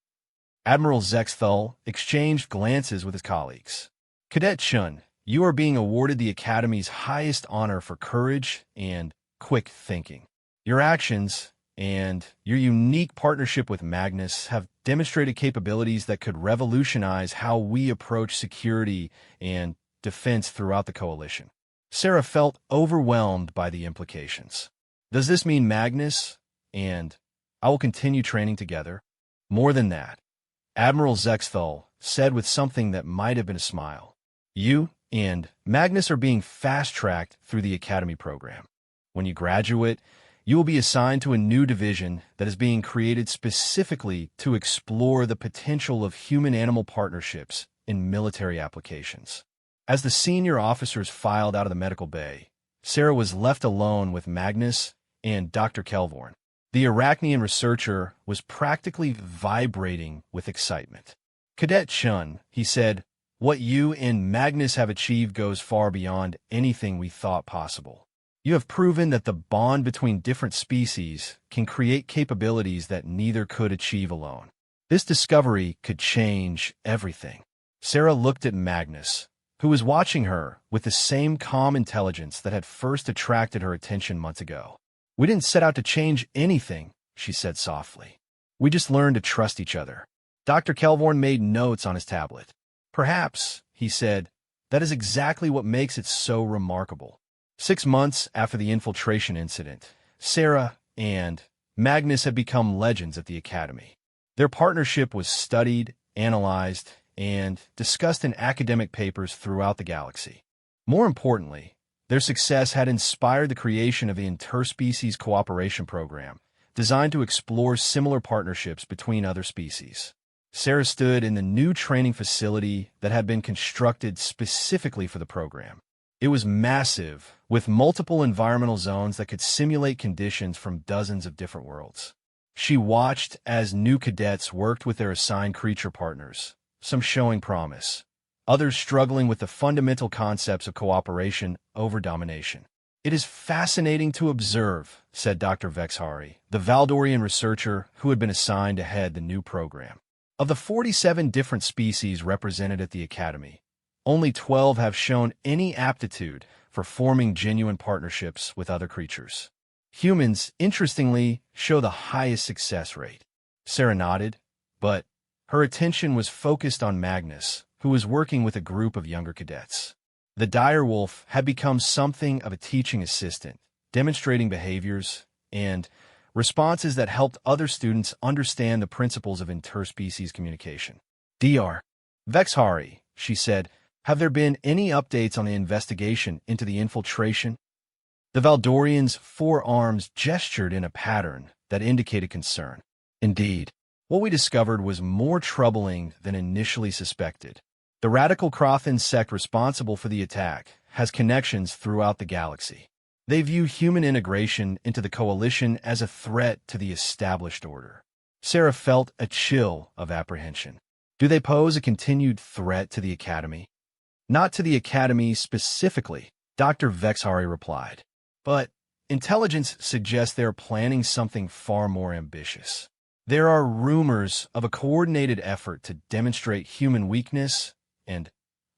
Admiral Zexthal exchanged glances with his colleagues. "Cadet Shun, you are being awarded the Academy's highest honor for courage and quick thinking. Your actions and your unique partnership with Magnus have demonstrated capabilities that could revolutionize how we approach security and defense throughout the Coalition." Sarah felt overwhelmed by the implications. "Does this mean Magnus and I will continue training together?" "More than that," Admiral Zexthal said with something that might have been a smile. "You and Magnus are being fast-tracked through the Academy program. When you graduate, you will be assigned to a new division that is being created specifically to explore the potential of human-animal partnerships in military applications." As the senior officers filed out of the medical bay, Sarah was left alone with Magnus and Dr. Kelvorn. The Arachnian researcher was practically vibrating with excitement. "Cadet Shun," he said, "what you and Magnus have achieved goes far beyond anything we thought possible. You have proven that the bond between different species can create capabilities that neither could achieve alone. This discovery could change everything." Sarah looked at Magnus, who was watching her with the same calm intelligence that had first attracted her attention months ago. "We didn't set out to change anything," she said softly. "We just learned to trust each other." Dr. Kelvorn made notes on his tablet. "Perhaps," he said, "that is exactly what makes it so remarkable." 6 months after the infiltration incident, Sarah and Magnus had become legends at the Academy. Their partnership was studied, analyzed, and discussed in academic papers throughout the galaxy. More importantly, their success had inspired the creation of the Interspecies Cooperation Program, designed to explore similar partnerships between other species. Sarah stood in the new training facility that had been constructed specifically for the program. It was massive, with multiple environmental zones that could simulate conditions from dozens of different worlds. She watched as new cadets worked with their assigned creature partners, some showing promise, others struggling with the fundamental concepts of cooperation over domination. "It is fascinating to observe," said Dr. Vexhari, the Valdorian researcher who had been assigned to head the new program. Of the 47 different species represented at the Academy, only 12 have shown any aptitude for forming genuine partnerships with other creatures. Humans, interestingly, show the highest success rate. Sarah nodded, but her attention was focused on Magnus, who was working with a group of younger cadets. The direwolf had become something of a teaching assistant, demonstrating behaviors and responses that helped other students understand the principles of interspecies communication. Dr. Vexhari, she said, "Have there been any updates on the investigation into the infiltration?" The Valdorian's forearms gestured in a pattern that indicated concern. "Indeed, what we discovered was more troubling than initially suspected. The radical Crothan sect responsible for the attack has connections throughout the galaxy. They view human integration into the coalition as a threat to the established order." Sarah felt a chill of apprehension. "Do they pose a continued threat to the Academy?" "Not to the Academy specifically," Dr. Vexhari replied. "But intelligence suggests they're planning something far more ambitious. There are rumors of a coordinated effort to demonstrate human weakness and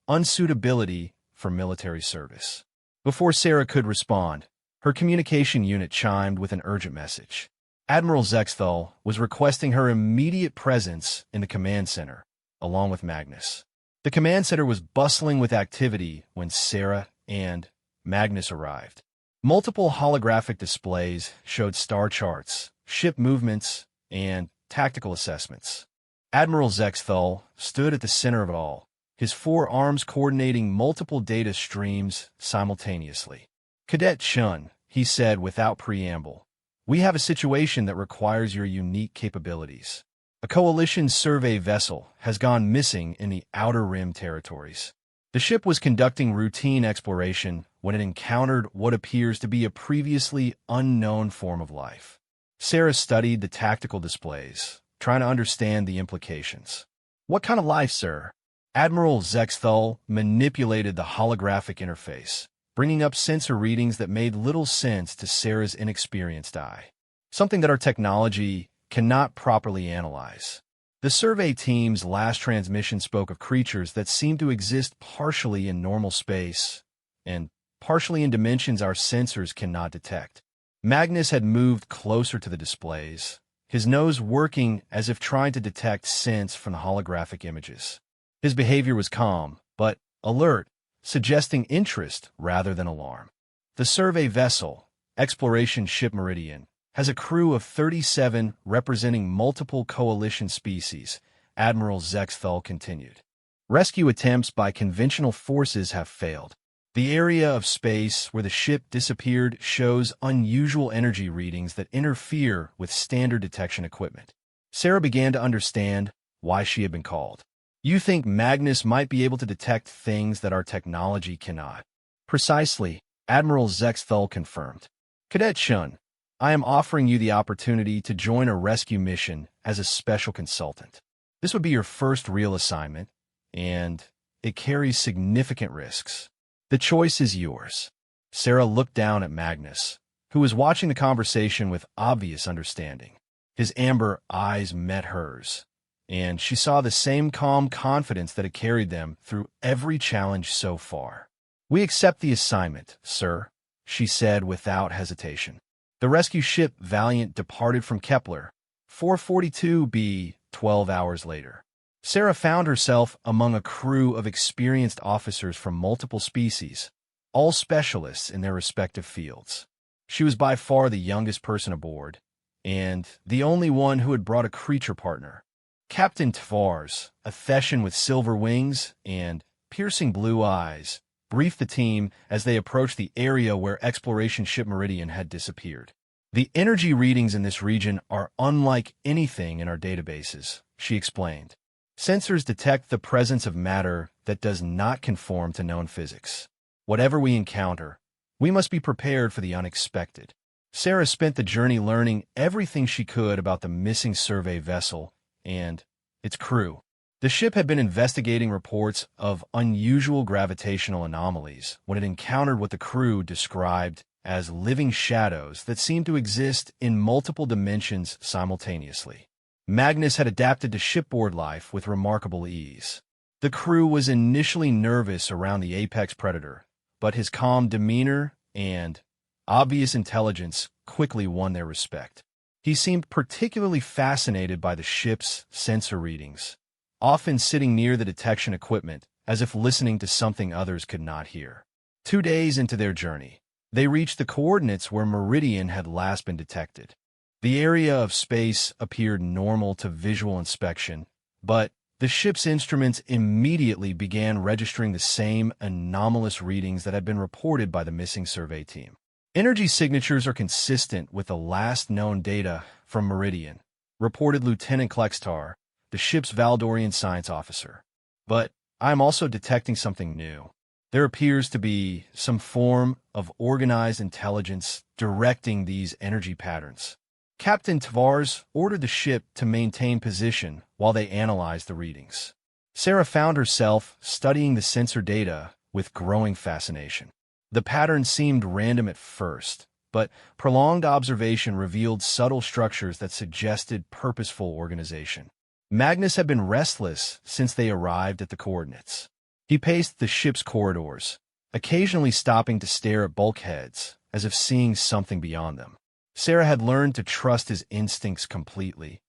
unsuitability for military service." Before Sarah could respond, her communication unit chimed with an urgent message. Admiral Zexthal was requesting her immediate presence in the command center, along with Magnus. The command center was bustling with activity when Sarah and Magnus arrived. Multiple holographic displays showed star charts, ship movements, and tactical assessments. Admiral Zexthal stood at the center of it all, his forearms coordinating multiple data streams simultaneously. "Cadet Shun," he said without preamble, "we have a situation that requires your unique capabilities. A coalition survey vessel has gone missing in the Outer Rim territories. The ship was conducting routine exploration when it encountered what appears to be a previously unknown form of life." Sarah studied the tactical displays, trying to understand the implications. "What kind of life, sir?" Admiral Zexthal manipulated the holographic interface, bringing up sensor readings that made little sense to Sarah's inexperienced eye. "Something that our technology cannot properly analyze." The survey team's last transmission spoke of creatures that seemed to exist partially in normal space and partially in dimensions our sensors cannot detect. Magnus had moved closer to the displays, his nose working as if trying to detect sense from the holographic images. His behavior was calm, but alert, suggesting interest rather than alarm. "The survey vessel, Exploration Ship Meridian, has a crew of 37 representing multiple coalition species," Admiral Zexthal continued. "Rescue attempts by conventional forces have failed. The area of space where the ship disappeared shows unusual energy readings that interfere with standard detection equipment." Sarah began to understand why she had been called. "You think Magnus might be able to detect things that our technology cannot?" "Precisely," Admiral Zexthal confirmed. "Cadet Shun, I am offering you the opportunity to join a rescue mission as a special consultant. This would be your first real assignment, and it carries significant risks. The choice is yours." Sarah looked down at Magnus, who was watching the conversation with obvious understanding. His amber eyes met hers, and she saw the same calm confidence that had carried them through every challenge so far. "We accept the assignment, sir," she said without hesitation. The rescue ship Valiant departed from Kepler, 442b, 12 hours later. Sarah found herself among a crew of experienced officers from multiple species, all specialists in their respective fields. She was by far the youngest person aboard, and the only one who had brought a creature partner. Captain Tvars, a Theshan with silver wings and piercing blue eyes, briefed the team as they approached the area where Exploration Ship Meridian had disappeared. "The energy readings in this region are unlike anything in our databases," she explained. "Sensors detect the presence of matter that does not conform to known physics. Whatever we encounter, we must be prepared for the unexpected." Sarah spent the journey learning everything she could about the missing survey vessel and its crew. The ship had been investigating reports of unusual gravitational anomalies when it encountered what the crew described as living shadows that seemed to exist in multiple dimensions simultaneously. Magnus had adapted to shipboard life with remarkable ease. The crew was initially nervous around the apex predator, but his calm demeanor and obvious intelligence quickly won their respect. He seemed particularly fascinated by the ship's sensor readings, often sitting near the detection equipment as if listening to something others could not hear. 2 days into their journey, they reached the coordinates where Meridian had last been detected. The area of space appeared normal to visual inspection, but the ship's instruments immediately began registering the same anomalous readings that had been reported by the missing survey team. Energy signatures are consistent with the last known data from Meridian, reported Lieutenant Klextar, the ship's Valdorian science officer. But I am also detecting something new. There appears to be some form of organized intelligence directing these energy patterns. Captain Tavares ordered the ship to maintain position while they analyzed the readings. Sarah found herself studying the sensor data with growing fascination. The pattern seemed random at first, but prolonged observation revealed subtle structures that suggested purposeful organization. Magnus had been restless since they arrived at the coordinates. He paced the ship's corridors, occasionally stopping to stare at bulkheads, as if seeing something beyond them. Sarah had learned to trust his instincts completely,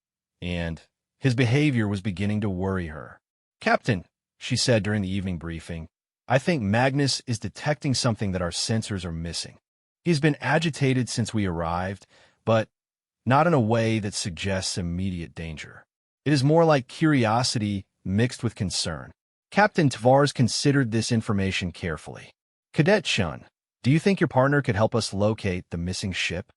and his behavior was beginning to worry her. "Captain," she said during the evening briefing, "I think Magnus is detecting something that our sensors are missing. He's been agitated since we arrived, but not in a way that suggests immediate danger. It is more like curiosity mixed with concern." Captain Tavares considered this information carefully. "Cadet Shun, do you think your partner could help us locate the missing ship?"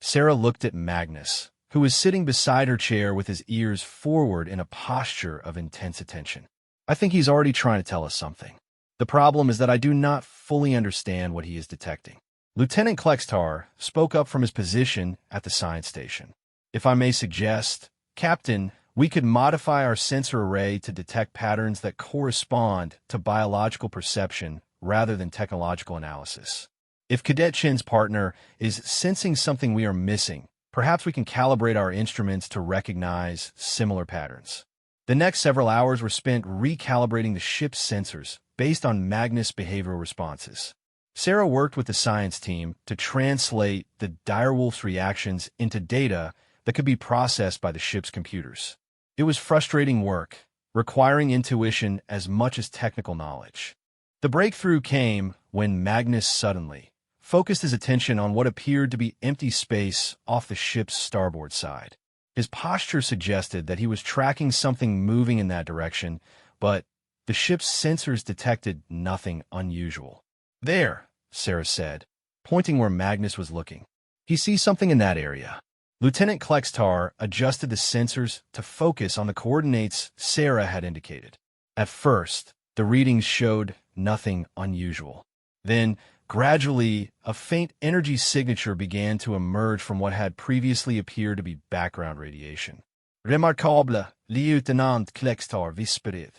Sarah looked at Magnus, who was sitting beside her chair with his ears forward in a posture of intense attention. "I think he's already trying to tell us something. The problem is that I do not fully understand what he is detecting." Lieutenant Klextar spoke up from his position at the science station. "If I may suggest, Captain, we could modify our sensor array to detect patterns that correspond to biological perception rather than technological analysis. If Cadet Shin's partner is sensing something we are missing, perhaps we can calibrate our instruments to recognize similar patterns." The next several hours were spent recalibrating the ship's sensors based on Magnus' behavioral responses. Sarah worked with the science team to translate the direwolf's reactions into data that could be processed by the ship's computers. It was frustrating work, requiring intuition as much as technical knowledge. The breakthrough came when Magnus suddenly focused his attention on what appeared to be empty space off the ship's starboard side. His posture suggested that he was tracking something moving in that direction, but the ship's sensors detected nothing unusual. "There," Sarah said, pointing where Magnus was looking. "He sees something in that area." Lieutenant Klextar adjusted the sensors to focus on the coordinates Sarah had indicated. At first, the readings showed nothing unusual. Then, gradually, a faint energy signature began to emerge from what had previously appeared to be background radiation. "Remarquable, Lieutenant Klextar whispered.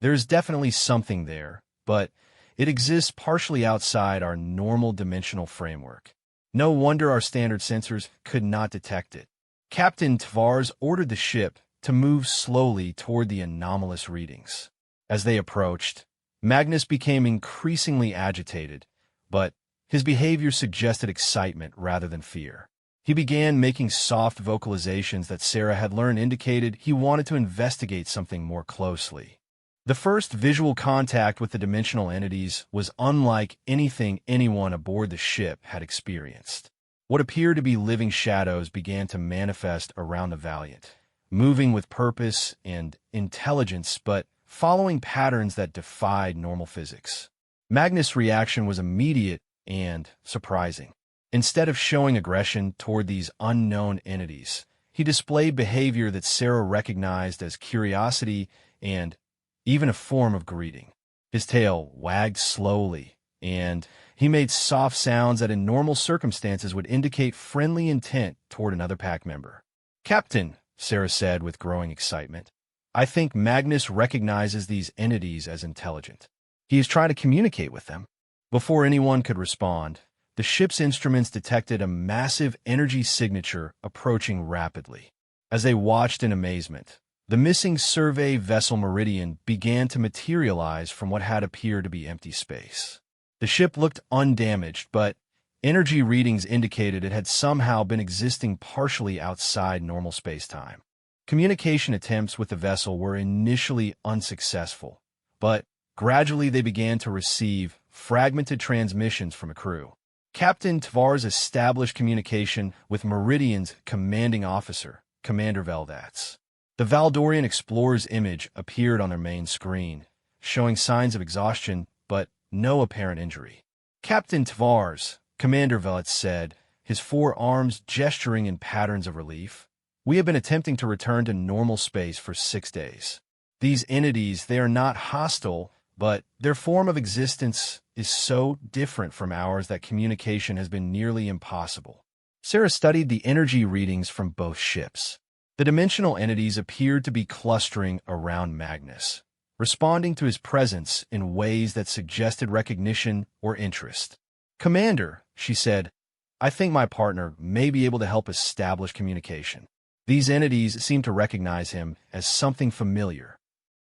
There is definitely something there, but it exists partially outside our normal dimensional framework. No wonder our standard sensors could not detect it." Captain Tavares ordered the ship to move slowly toward the anomalous readings. As they approached, Magnus became increasingly agitated, but his behavior suggested excitement rather than fear. He began making soft vocalizations that Sarah had learned indicated he wanted to investigate something more closely. The first visual contact with the dimensional entities was unlike anything anyone aboard the ship had experienced. What appeared to be living shadows began to manifest around the Valiant, moving with purpose and intelligence, but following patterns that defied normal physics. Magnus' reaction was immediate and surprising. Instead of showing aggression toward these unknown entities, he displayed behavior that Sarah recognized as curiosity and even a form of greeting. His tail wagged slowly, and he made soft sounds that in normal circumstances would indicate friendly intent toward another pack member. "Captain," Sarah said with growing excitement, "I think Magnus recognizes these entities as intelligent. He is trying to communicate with them." Before anyone could respond, the ship's instruments detected a massive energy signature approaching rapidly. As they watched in amazement, the missing survey vessel Meridian began to materialize from what had appeared to be empty space. The ship looked undamaged, but energy readings indicated it had somehow been existing partially outside normal space-time. Communication attempts with the vessel were initially unsuccessful, but gradually they began to receive fragmented transmissions from a crew. Captain Tvar's established communication with Meridian's commanding officer, Commander Veldats. The Valdorian explorer's image appeared on their main screen, showing signs of exhaustion but no apparent injury. Captain Tvar's, Commander Veldats said, his four arms gesturing in patterns of relief. We have been attempting to return to normal space for 6 days. These entities, they are not hostile, but their form of existence is so different from ours that communication has been nearly impossible. Sarah studied the energy readings from both ships. The dimensional entities appeared to be clustering around Magnus, responding to his presence in ways that suggested recognition or interest. "Commander," she said, "I think my partner may be able to help establish communication." These entities seemed to recognize him as something familiar.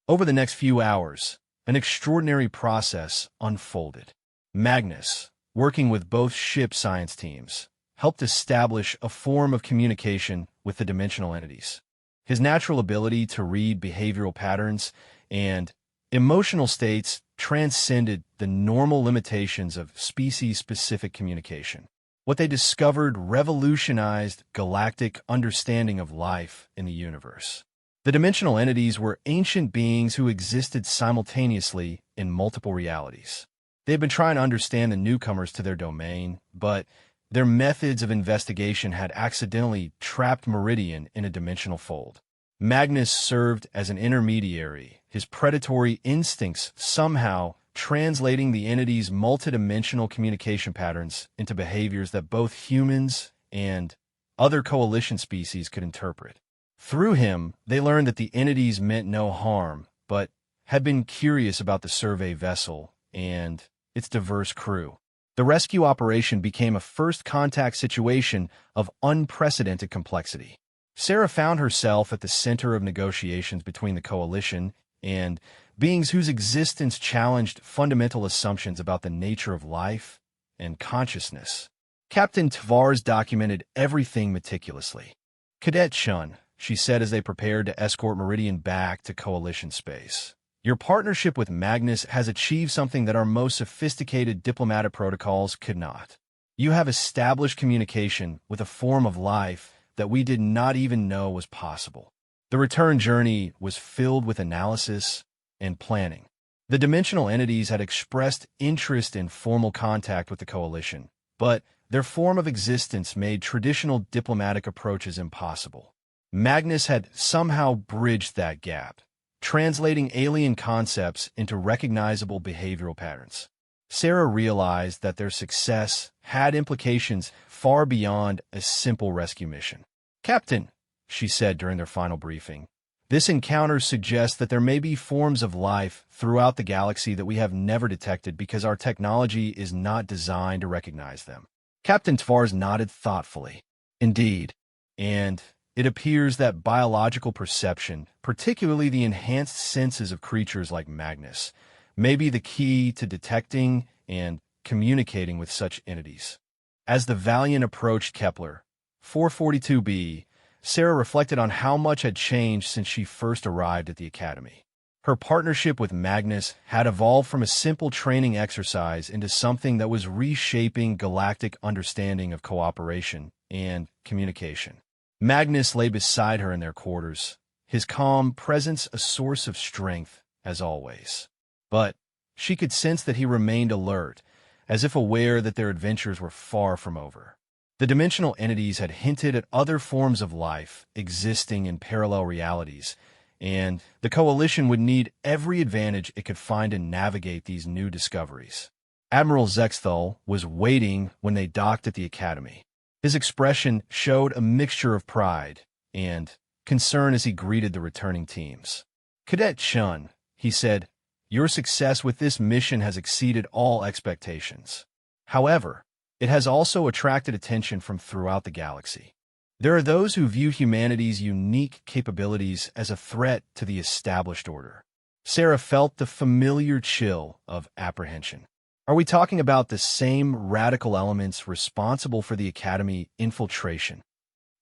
Over the next few hours, an extraordinary process unfolded. Magnus, working with both ship science teams, helped establish a form of communication with the dimensional entities. His natural ability to read behavioral patterns and emotional states transcended the normal limitations of species-specific communication. What they discovered revolutionized galactic understanding of life in the universe. The dimensional entities were ancient beings who existed simultaneously in multiple realities. They had been trying to understand the newcomers to their domain, but their methods of investigation had accidentally trapped Meridian in a dimensional fold. Magnus served as an intermediary, his predatory instincts somehow translating the entity's multidimensional communication patterns into behaviors that both humans and other coalition species could interpret. Through him, they learned that the entities meant no harm, but had been curious about the survey vessel and its diverse crew. The rescue operation became a first-contact situation of unprecedented complexity. Sarah found herself at the center of negotiations between the coalition and beings whose existence challenged fundamental assumptions about the nature of life and consciousness. Captain Tvar's documented everything meticulously. "Cadet Shun," she said as they prepared to escort Meridian back to Coalition space. "Your partnership with Magnus has achieved something that our most sophisticated diplomatic protocols could not. You have established communication with a form of life that we did not even know was possible." The return journey was filled with analysis and planning. The dimensional entities had expressed interest in formal contact with the Coalition, but their form of existence made traditional diplomatic approaches impossible. Magnus had somehow bridged that gap, translating alien concepts into recognizable behavioral patterns. Sarah realized that their success had implications far beyond a simple rescue mission. "Captain," she said during their final briefing, "this encounter suggests that there may be forms of life throughout the galaxy that we have never detected because our technology is not designed to recognize them." Captain Tvar's nodded thoughtfully. "Indeed, and it appears that biological perception, particularly the enhanced senses of creatures like Magnus, may be the key to detecting and communicating with such entities." As the Valiant approached Kepler 442b, Sarah reflected on how much had changed since she first arrived at the Academy. Her partnership with Magnus had evolved from a simple training exercise into something that was reshaping galactic understanding of cooperation and communication. Magnus lay beside her in their quarters, his calm presence a source of strength, as always. But she could sense that he remained alert, as if aware that their adventures were far from over. The dimensional entities had hinted at other forms of life existing in parallel realities, and the Coalition would need every advantage it could find to navigate these new discoveries. Admiral Zexthal was waiting when they docked at the Academy. His expression showed a mixture of pride and concern as he greeted the returning teams. "Cadet Shun," he said, "your success with this mission has exceeded all expectations. However, it has also attracted attention from throughout the galaxy. There are those who view humanity's unique capabilities as a threat to the established order. Sarah felt the familiar chill of apprehension. Are we talking about the same radical elements responsible for the Academy infiltration?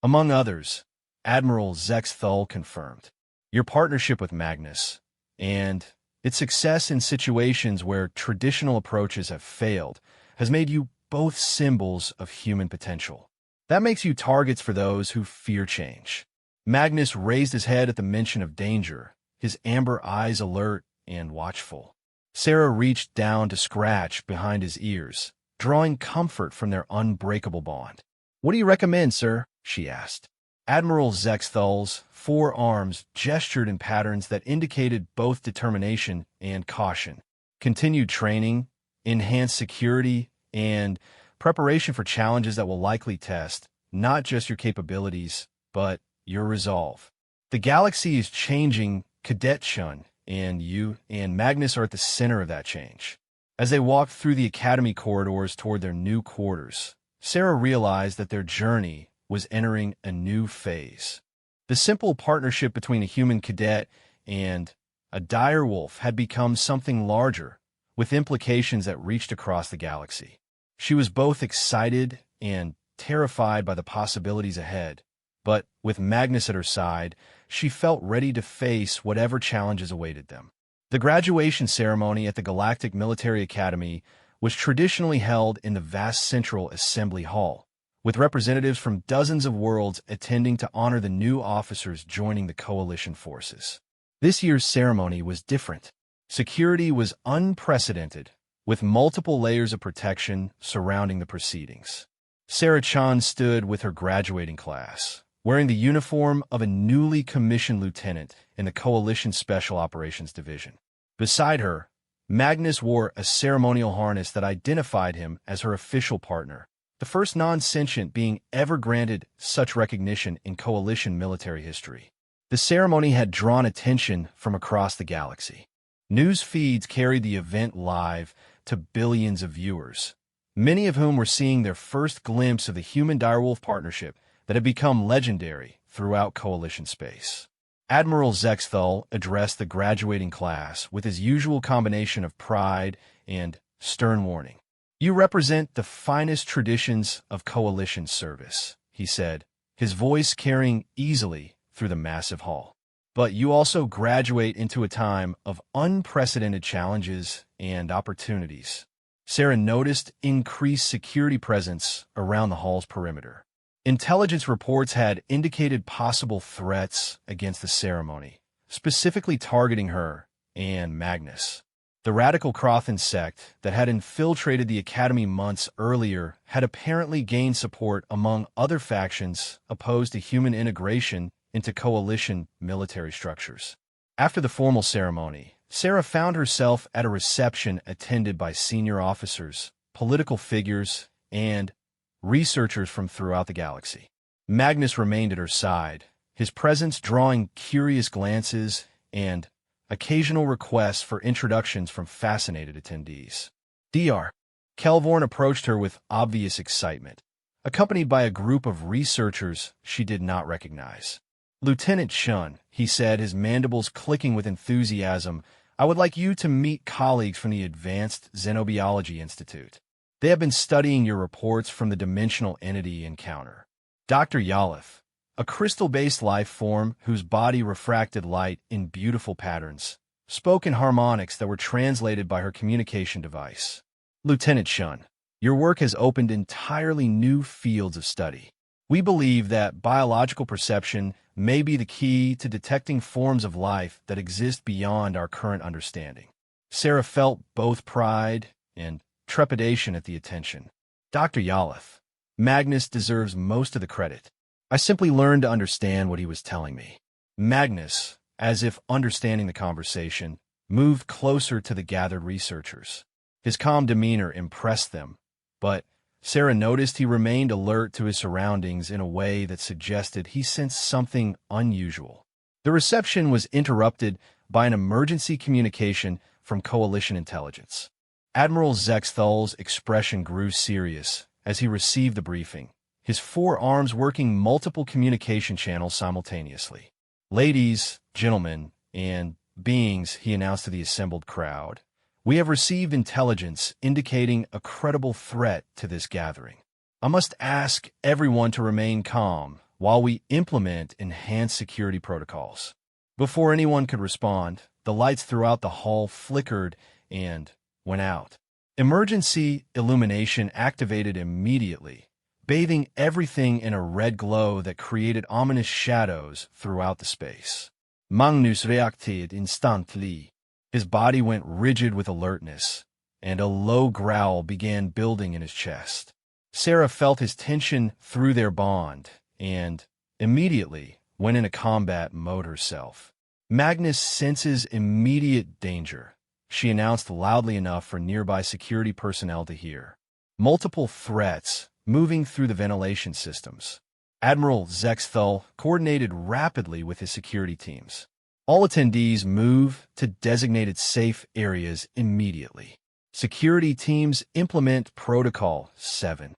Among others, Admiral Zex Thull confirmed your partnership with Magnus and its success in situations where traditional approaches have failed has made you both symbols of human potential. That makes you targets for those who fear change. Magnus raised his head at the mention of danger, his amber eyes alert and watchful. Sarah reached down to scratch behind his ears, drawing comfort from their unbreakable bond. "What do you recommend, sir?" she asked. Admiral Zex Thull's forearms gestured in patterns that indicated both determination and caution. Continued training, enhanced security, and preparation for challenges that will likely test not just your capabilities, but your resolve. The galaxy is changing, Cadet Shun, and you and Magnus are at the center of that change. As they walked through the Academy corridors toward their new quarters, Sarah realized that their journey was entering a new phase. The simple partnership between a human cadet and a direwolf had become something larger, with implications that reached across the galaxy. She was both excited and terrified by the possibilities ahead, but with Magnus at her side, she felt ready to face whatever challenges awaited them. The graduation ceremony at the Galactic Military Academy was traditionally held in the vast Central Assembly Hall, with representatives from dozens of worlds attending to honor the new officers joining the Coalition forces. This year's ceremony was different. Security was unprecedented, with multiple layers of protection surrounding the proceedings. Sarah Chan stood with her graduating class, wearing the uniform of a newly commissioned lieutenant in the Coalition Special Operations Division. Beside her, Magnus wore a ceremonial harness that identified him as her official partner, the first non-sentient being ever granted such recognition in Coalition military history. The ceremony had drawn attention from across the galaxy. News feeds carried the event live to billions of viewers, many of whom were seeing their first glimpse of the human-direwolf partnership that had become legendary throughout Coalition space. Admiral Zex Thull addressed the graduating class with his usual combination of pride and stern warning. "You represent the finest traditions of Coalition service," he said, his voice carrying easily through the massive hall. "But you also graduate into a time of unprecedented challenges and opportunities." Sarah noticed increased security presence around the hall's perimeter. Intelligence reports had indicated possible threats against the ceremony, specifically targeting her and Magnus. The radical Crothan sect that had infiltrated the Academy months earlier had apparently gained support among other factions opposed to human integration into Coalition military structures. After the formal ceremony, Sarah found herself at a reception attended by senior officers, political figures, and researchers from throughout the galaxy. Magnus remained at her side, his presence drawing curious glances and occasional requests for introductions from fascinated attendees. Dr. Kelvorn approached her with obvious excitement, accompanied by a group of researchers she did not recognize. "Lieutenant Shun," he said, his mandibles clicking with enthusiasm, "I would like you to meet colleagues from the Advanced Xenobiology Institute. They have been studying your reports from the dimensional entity encounter." Dr. Yalith, a crystal-based life form whose body refracted light in beautiful patterns, spoke in harmonics that were translated by her communication device. "Lieutenant Shun, your work has opened entirely new fields of study. We believe that biological perception may be the key to detecting forms of life that exist beyond our current understanding." Sarah felt both pride and trepidation at the attention. "Dr. Yalith, Magnus deserves most of the credit. I simply learned to understand what he was telling me." Magnus, as if understanding the conversation, moved closer to the gathered researchers. His calm demeanor impressed them, but Sarah noticed he remained alert to his surroundings in a way that suggested he sensed something unusual. The reception was interrupted by an emergency communication from Coalition intelligence. Admiral Zex Thull's expression grew serious as he received the briefing, his 4 arms working multiple communication channels simultaneously. "Ladies, gentlemen, and beings," he announced to the assembled crowd, "we have received intelligence indicating a credible threat to this gathering. I must ask everyone to remain calm while we implement enhanced security protocols." Before anyone could respond, the lights throughout the hall flickered and went out. Emergency illumination activated immediately, bathing everything in a red glow that created ominous shadows throughout the space. Magnus reacted instantly. His body went rigid with alertness, and a low growl began building in his chest. Sarah felt his tension through their bond, and immediately went into combat mode herself. Magnus senses immediate danger, she announced loudly enough for nearby security personnel to hear. Multiple threats moving through the ventilation systems. Admiral Zexthal coordinated rapidly with his security teams. All attendees move to designated safe areas immediately. Security teams implement Protocol 7.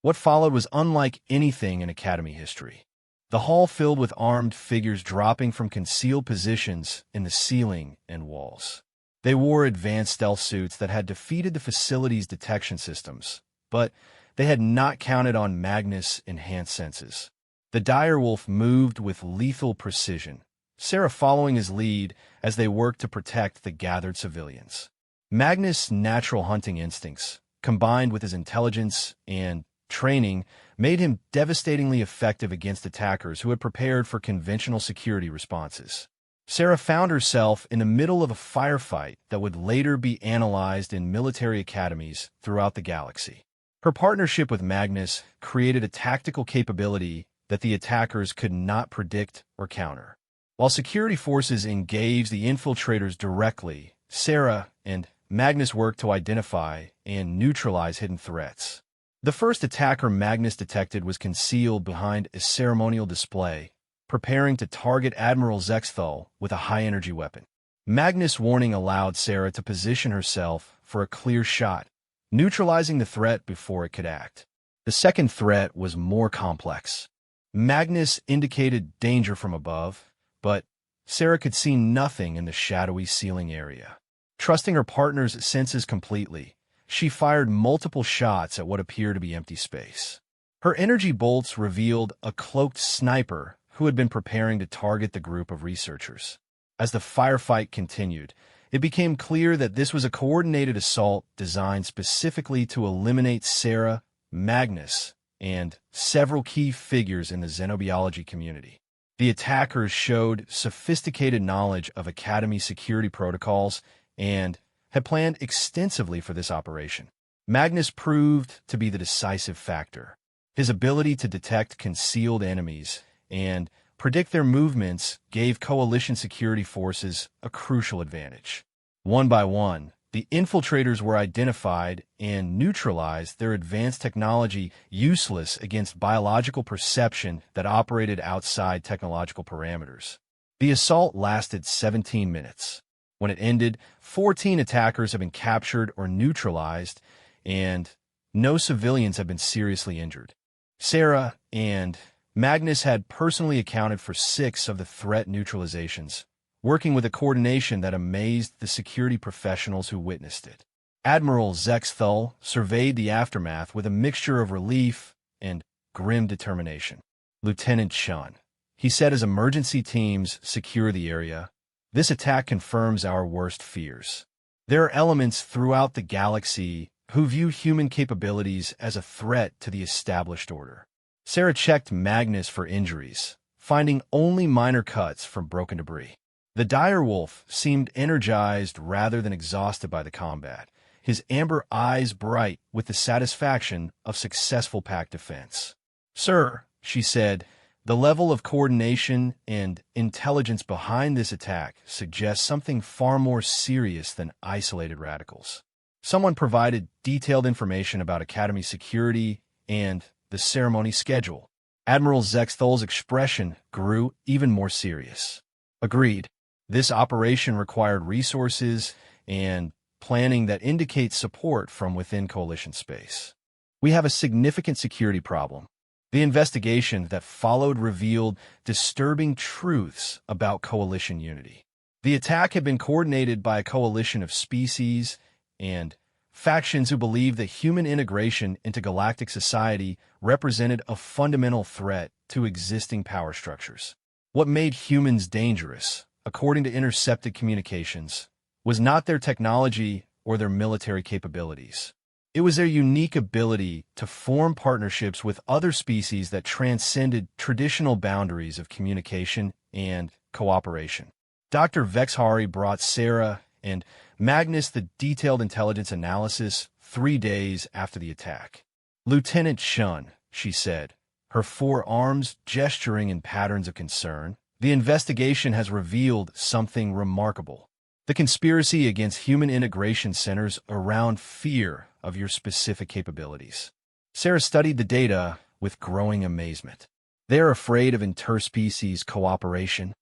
What followed was unlike anything in Academy history. The hall filled with armed figures dropping from concealed positions in the ceiling and walls. They wore advanced stealth suits that had defeated the facility's detection systems, but they had not counted on Magnus' enhanced senses. The direwolf moved with lethal precision, Sarah following his lead as they worked to protect the gathered civilians. Magnus' natural hunting instincts, combined with his intelligence and training, made him devastatingly effective against attackers who had prepared for conventional security responses. Sarah found herself in the middle of a firefight that would later be analyzed in military academies throughout the galaxy. Her partnership with Magnus created a tactical capability that the attackers could not predict or counter. While security forces engaged the infiltrators directly, Sarah and Magnus worked to identify and neutralize hidden threats. The first attacker Magnus detected was concealed behind a ceremonial display, preparing to target Admiral Zexthal with a high-energy weapon. Magnus' warning allowed Sarah to position herself for a clear shot, neutralizing the threat before it could act. The second threat was more complex. Magnus indicated danger from above, but Sarah could see nothing in the shadowy ceiling area. Trusting her partner's senses completely, she fired multiple shots at what appeared to be empty space. Her energy bolts revealed a cloaked sniper who had been preparing to target the group of researchers. As the firefight continued, it became clear that this was a coordinated assault designed specifically to eliminate Sarah, Magnus, and several key figures in the xenobiology community. The attackers showed sophisticated knowledge of Academy security protocols and had planned extensively for this operation. Magnus proved to be the decisive factor. His ability to detect concealed enemies and predict their movements gave coalition security forces a crucial advantage. One by one, the infiltrators were identified and neutralized, their advanced technology useless against biological perception that operated outside technological parameters. The assault lasted 17 minutes. When it ended, 14 attackers had been captured or neutralized, and no civilians had been seriously injured. Sarah and Magnus had personally accounted for 6 of the threat neutralizations, working with a coordination that amazed the security professionals who witnessed it. Admiral Zexthal surveyed the aftermath with a mixture of relief and grim determination. "Lieutenant Shun," he said as emergency teams secure the area, "this attack confirms our worst fears. There are elements throughout the galaxy who view human capabilities as a threat to the established order." Sarah checked Magnus for injuries, finding only minor cuts from broken debris. The direwolf seemed energized rather than exhausted by the combat, his amber eyes bright with the satisfaction of successful pack defense. "Sir," she said, "the level of coordination and intelligence behind this attack suggests something far more serious than isolated radicals." Someone provided detailed information about Academy security and the ceremony schedule. Admiral Zexthal's expression grew even more serious. "Agreed. This operation required resources and planning that indicates support from within coalition space. We have a significant security problem. The investigation that followed revealed disturbing truths about coalition unity. The attack had been coordinated by a coalition of species and factions who believed that human integration into galactic society represented a fundamental threat to existing power structures. What made humans dangerous, according to intercepted communications, was not their technology or their military capabilities. It was their unique ability to form partnerships with other species that transcended traditional boundaries of communication and cooperation. Dr. Vexhari brought Sarah and Magnus the detailed intelligence analysis 3 days after the attack. "Lieutenant Shun," she said, her forearms gesturing in patterns of concern, "the investigation has revealed something remarkable. The conspiracy against human integration centers around fear of your specific capabilities." Sarah studied the data with growing amazement. They are afraid of interspecies cooperation.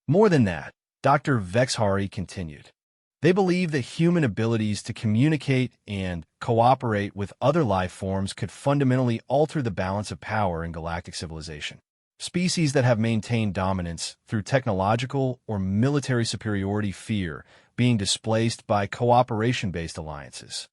More than that, Dr. Vexhari continued. They believe that human abilities to communicate and cooperate with other life forms could fundamentally alter the balance of power in galactic civilization. Species that have maintained dominance through technological or military superiority fear being displaced by cooperation-based alliances.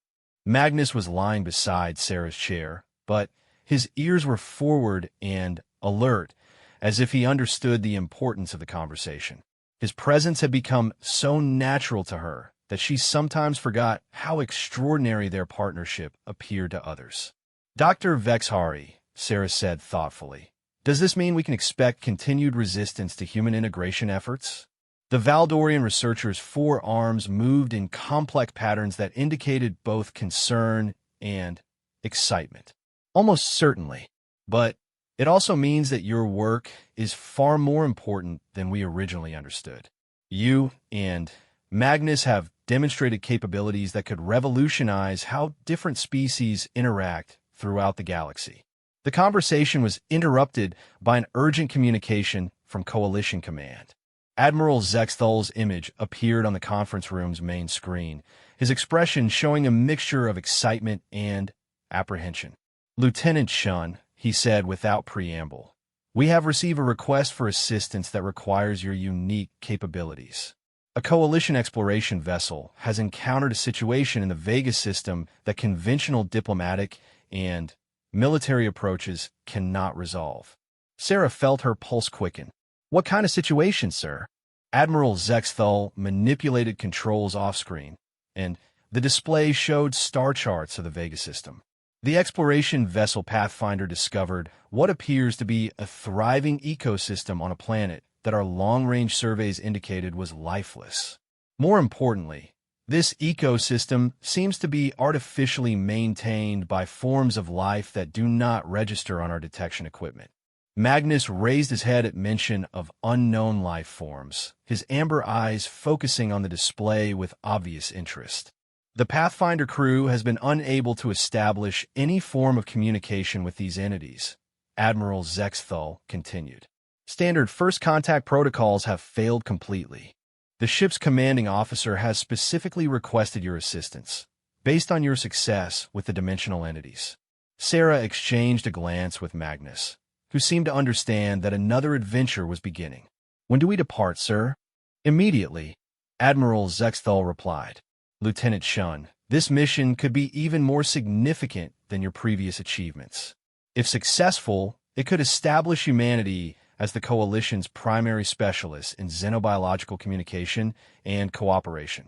Magnus was lying beside Sarah's chair, but his ears were forward and alert, as if he understood the importance of the conversation. His presence had become so natural to her that she sometimes forgot how extraordinary their partnership appeared to others. "Dr. Vexhari," Sarah said thoughtfully, "does this mean we can expect continued resistance to human integration efforts?" The Valdorian researcher's forearms moved in complex patterns that indicated both concern and excitement. "Almost certainly, but it also means that your work is far more important than we originally understood. You and Magnus have demonstrated capabilities that could revolutionize how different species interact throughout the galaxy." The conversation was interrupted by an urgent communication from Coalition Command. Admiral Zexthol's image appeared on the conference room's main screen, his expression showing a mixture of excitement and apprehension. "Lieutenant Shun," he said without preamble, "we have received a request for assistance that requires your unique capabilities. A Coalition exploration vessel has encountered a situation in the Vega system that conventional diplomatic and military approaches cannot resolve." Sarah felt her pulse quicken. "What kind of situation, sir?" Admiral Zexthol manipulated controls off-screen, and the display showed star charts of the Vega system. The exploration vessel Pathfinder discovered what appears to be a thriving ecosystem on a planet that our long-range surveys indicated was lifeless. More importantly, this ecosystem seems to be artificially maintained by forms of life that do not register on our detection equipment. Magnus raised his head at mention of unknown life forms, his amber eyes focusing on the display with obvious interest. "The Pathfinder crew has been unable to establish any form of communication with these entities," Admiral Zexthol continued. "Standard first contact protocols have failed completely. The ship's commanding officer has specifically requested your assistance, based on your success with the dimensional entities." Sarah exchanged a glance with Magnus, who seemed to understand that another adventure was beginning. "When do we depart, sir?" "Immediately," Admiral Zexthol replied. "Lieutenant Shun, this mission could be even more significant than your previous achievements. If successful, it could establish humanity as the Coalition's primary specialist in xenobiological communication and cooperation."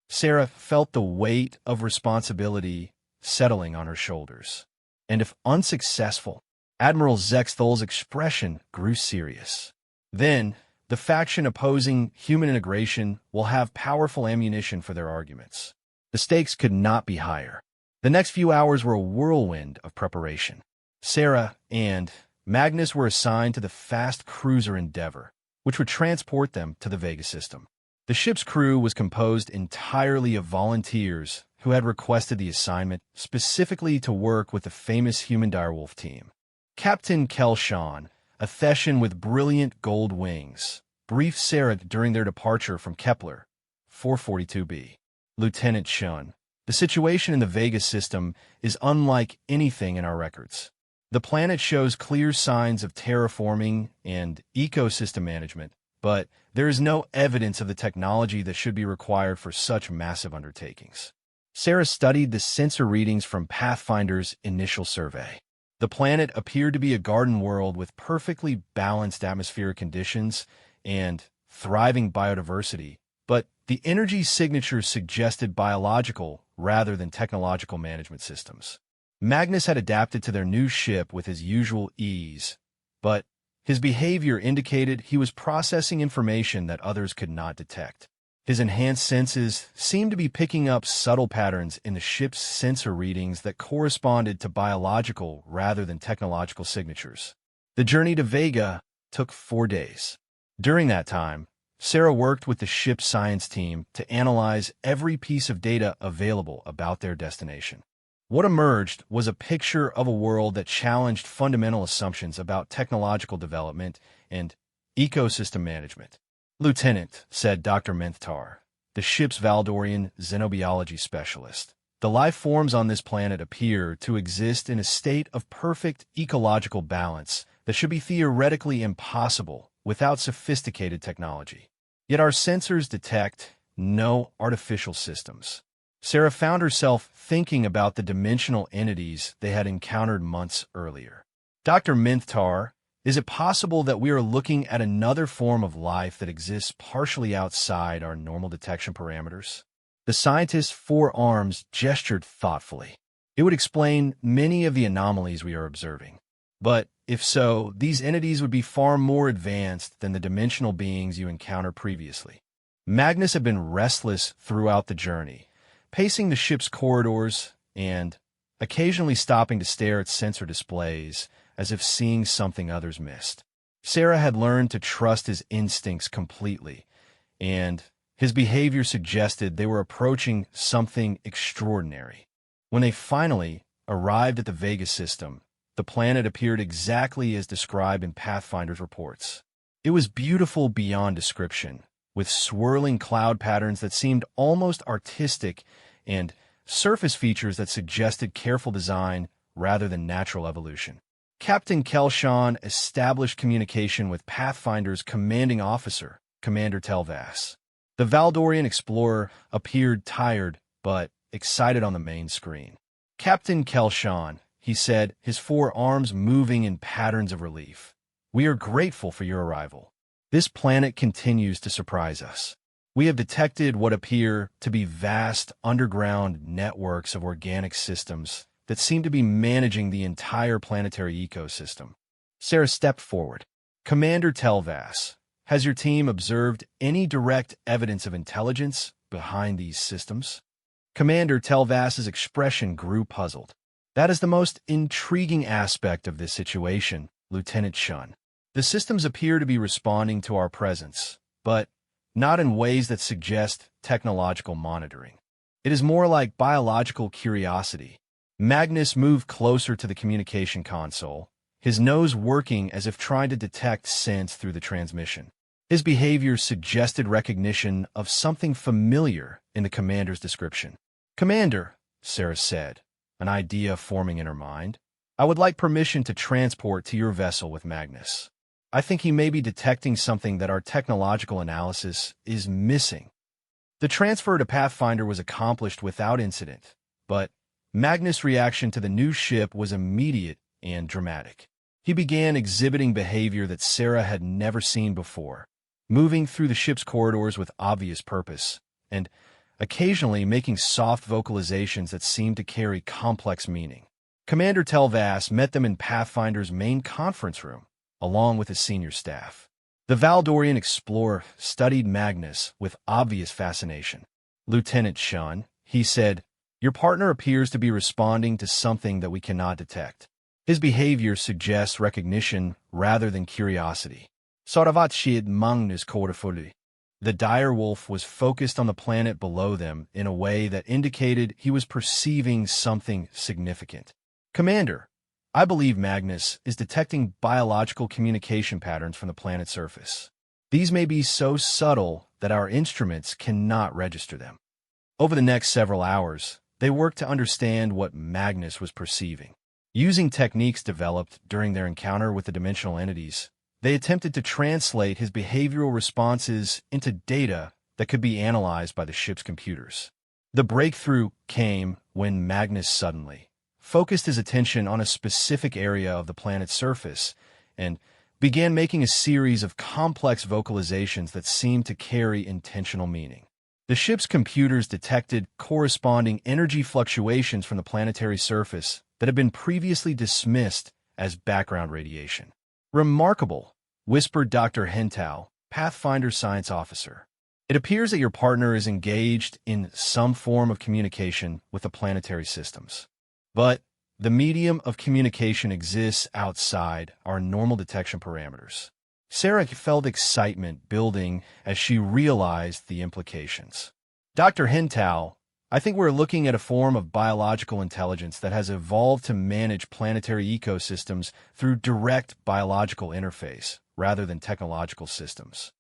Sarah felt the weight of responsibility settling on her shoulders. "And if unsuccessful?" Admiral Zexthol's expression grew serious. "Then, the faction opposing human integration will have powerful ammunition for their arguments. The stakes could not be higher." The next few hours were a whirlwind of preparation. Sarah and Magnus were assigned to the fast cruiser Endeavor, which would transport them to the Vega system. The ship's crew was composed entirely of volunteers who had requested the assignment specifically to work with the famous human direwolf team. Captain Kelshawn, a Theshan with brilliant gold wings, briefed Sarah during their departure from Kepler 442b. "Lieutenant Shun, The situation in the Vega system is unlike anything in our records. The planet shows clear signs of terraforming and ecosystem management, but there is no evidence of the technology that should be required for such massive undertakings. Sarah studied the sensor readings from Pathfinder's initial survey. The planet appeared to be a garden world with perfectly balanced atmospheric conditions and thriving biodiversity, but the energy signatures suggested biological rather than technological management systems. Magnus had adapted to their new ship with his usual ease, but his behavior indicated he was processing information that others could not detect. His enhanced senses seemed to be picking up subtle patterns in the ship's sensor readings that corresponded to biological rather than technological signatures. The journey to Vega took 4 days. During that time, Sarah worked with the ship's science team to analyze every piece of data available about their destination. What emerged was a picture of a world that challenged fundamental assumptions about technological development and ecosystem management. "Lieutenant," said Dr. Menthtar, the ship's Valdorian xenobiology specialist, "the life forms on this planet appear to exist in a state of perfect ecological balance that should be theoretically impossible without sophisticated technology. Yet our sensors detect no artificial systems." Sarah found herself thinking about the dimensional entities they had encountered months earlier. "Dr. Menthtar, is it possible that we are looking at another form of life that exists partially outside our normal detection parameters?" The scientist's 4 arms gestured thoughtfully. "It would explain many of the anomalies we are observing. But if so, these entities would be far more advanced than the dimensional beings you encountered previously." Magnus had been restless throughout the journey, pacing the ship's corridors and occasionally stopping to stare at sensor displays as if seeing something others missed. Sarah had learned to trust his instincts completely, and his behavior suggested they were approaching something extraordinary. When they finally arrived at the Vega system, the planet appeared exactly as described in Pathfinder's reports. It was beautiful beyond description, with swirling cloud patterns that seemed almost artistic and surface features that suggested careful design rather than natural evolution. Captain Kelshawn established communication with Pathfinder's commanding officer, Commander Telvas. The Valdorian explorer appeared tired but excited on the main screen. "Captain Kelshawn," he said, his 4 arms moving in patterns of relief, "we are grateful for your arrival. This planet continues to surprise us. We have detected what appear to be vast underground networks of organic systems that seem to be managing the entire planetary ecosystem." Sarah stepped forward. "Commander Telvas, has your team observed any direct evidence of intelligence behind these systems?" Commander Telvas's expression grew puzzled. "That is the most intriguing aspect of this situation, Lieutenant Shun. The systems appear to be responding to our presence, but not in ways that suggest technological monitoring. It is more like biological curiosity." Magnus moved closer to the communication console, his nose working as if trying to detect sense through the transmission. His behavior suggested recognition of something familiar in the commander's description. "Commander," Sarah said, an idea forming in her mind, "I would like permission to transport to your vessel with Magnus. I think he may be detecting something that our technological analysis is missing." The transfer to Pathfinder was accomplished without incident, but Magnus' reaction to the new ship was immediate and dramatic. He began exhibiting behavior that Sarah had never seen before, moving through the ship's corridors with obvious purpose, and occasionally making soft vocalizations that seemed to carry complex meaning. Commander Telvas met them in Pathfinder's main conference room, along with his senior staff. The Valdorian explorer studied Magnus with obvious fascination. "Lieutenant Shun," he said, "your partner appears to be responding to something that we cannot detect. His behavior suggests recognition rather than curiosity." Saravatshid Magnus Korafuli. The dire wolf was focused on the planet below them in a way that indicated he was perceiving something significant. "Commander, I believe Magnus is detecting biological communication patterns from the planet's surface. These may be so subtle that our instruments cannot register them." Over the next several hours, they worked to understand what Magnus was perceiving. Using techniques developed during their encounter with the dimensional entities, they attempted to translate his behavioral responses into data that could be analyzed by the ship's computers. The breakthrough came when Magnus suddenly focused his attention on a specific area of the planet's surface and began making a series of complex vocalizations that seemed to carry intentional meaning. The ship's computers detected corresponding energy fluctuations from the planetary surface that had been previously dismissed as background radiation. "Remarkable," whispered Dr. Hentau, Pathfinder Science Officer. "It appears that your partner is engaged in some form of communication with the planetary systems. But the medium of communication exists outside our normal detection parameters." Sarah felt excitement building as she realized the implications. "Dr. Hentau, I think we're looking at a form of biological intelligence that has evolved to manage planetary ecosystems through direct biological interface rather than technological systems."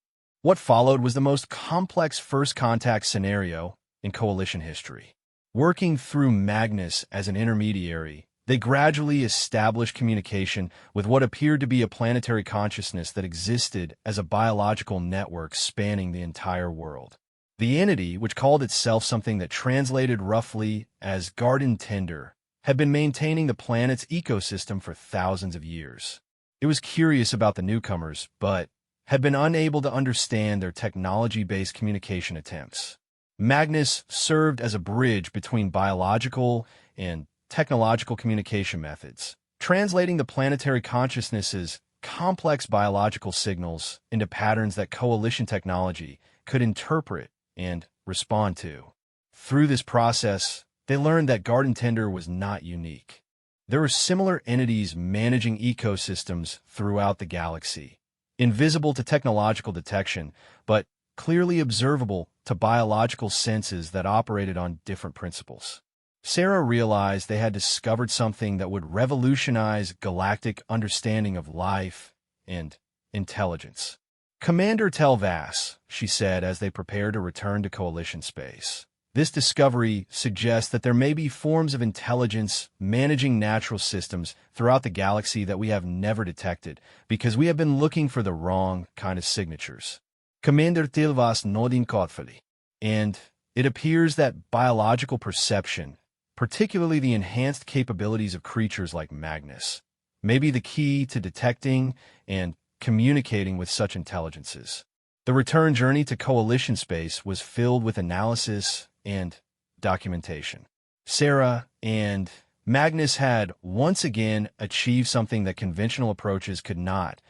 What followed was the most complex first contact scenario in Coalition history. Working through Magnus as an intermediary, they gradually established communication with what appeared to be a planetary consciousness that existed as a biological network spanning the entire world. The entity, which called itself something that translated roughly as garden tender, had been maintaining the planet's ecosystem for thousands of years. It was curious about the newcomers, but had been unable to understand their technology-based communication attempts. Magnus served as a bridge between biological and technological communication methods, translating the planetary consciousness's complex biological signals into patterns that Coalition technology could interpret and respond to. Through this process, they learned that garden tender was not unique. There were similar entities managing ecosystems throughout the galaxy, invisible to technological detection, but clearly observable to biological senses that operated on different principles. Sarah realized they had discovered something that would revolutionize galactic understanding of life and intelligence. "Commander Telvas," she said as they prepared to return to Coalition space, "this discovery suggests that there may be forms of intelligence managing natural systems throughout the galaxy that we have never detected because we have been looking for the wrong kind of signatures." Commander Telvas nodded thoughtfully. "And it appears that biological perception, particularly the enhanced capabilities of creatures like Magnus, may be the key to detecting and communicating with such intelligences." The return journey to Coalition space was filled with analysis and documentation. Sarah and Magnus had once again achieved something that conventional approaches could not,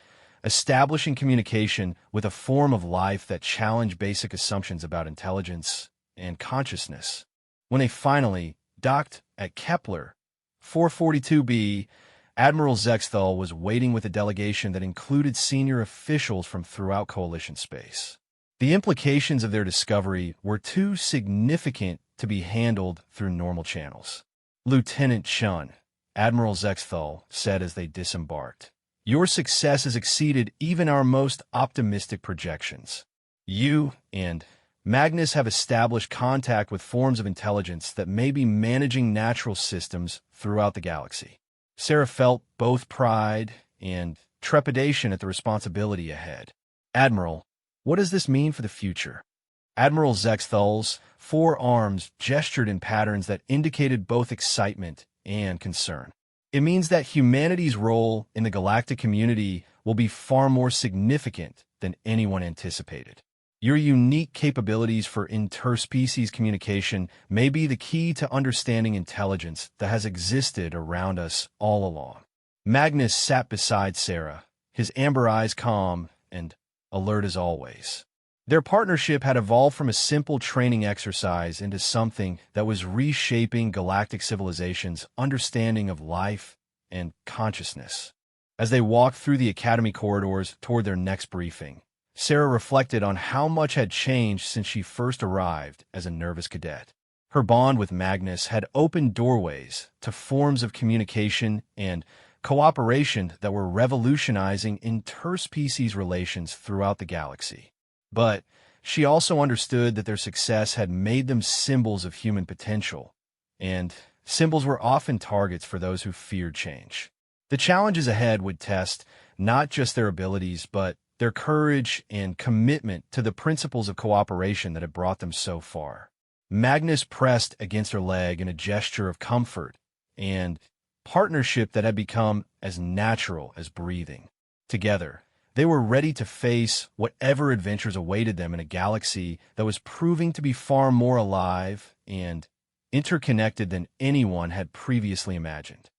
establishing communication with a form of life that challenged basic assumptions about intelligence and consciousness. When they finally docked at Kepler 442b, Admiral Zexthal was waiting with a delegation that included senior officials from throughout Coalition space. The implications of their discovery were too significant to be handled through normal channels. "Lieutenant Chun," Admiral Zexthal said as they disembarked, "your success has exceeded even our most optimistic projections. You and Magnus have established contact with forms of intelligence that may be managing natural systems throughout the galaxy." Sarah felt both pride and trepidation at the responsibility ahead. "Admiral, what does this mean for the future?" Admiral Zexthal's forearms gestured in patterns that indicated both excitement and concern. "It means that humanity's role in the galactic community will be far more significant than anyone anticipated. Your unique capabilities for interspecies communication may be the key to understanding intelligence that has existed around us all along." Magnus sat beside Sarah, his amber eyes calm and alert as always. Their partnership had evolved from a simple training exercise into something that was reshaping galactic civilization's understanding of life and consciousness. As they walked through the Academy corridors toward their next briefing, Sarah reflected on how much had changed since she first arrived as a nervous cadet. Her bond with Magnus had opened doorways to forms of communication and cooperation that were revolutionizing interspecies relations throughout the galaxy. But she also understood that their success had made them symbols of human potential and symbols were often targets for those who feared change. The challenges ahead would test not just their abilities, but their courage and commitment to the principles of cooperation that had brought them so far. Magnus pressed against her leg in a gesture of comfort and partnership that had become as natural as breathing. Together, they were ready to face whatever adventures awaited them in a galaxy that was proving to be far more alive and interconnected than anyone had previously imagined.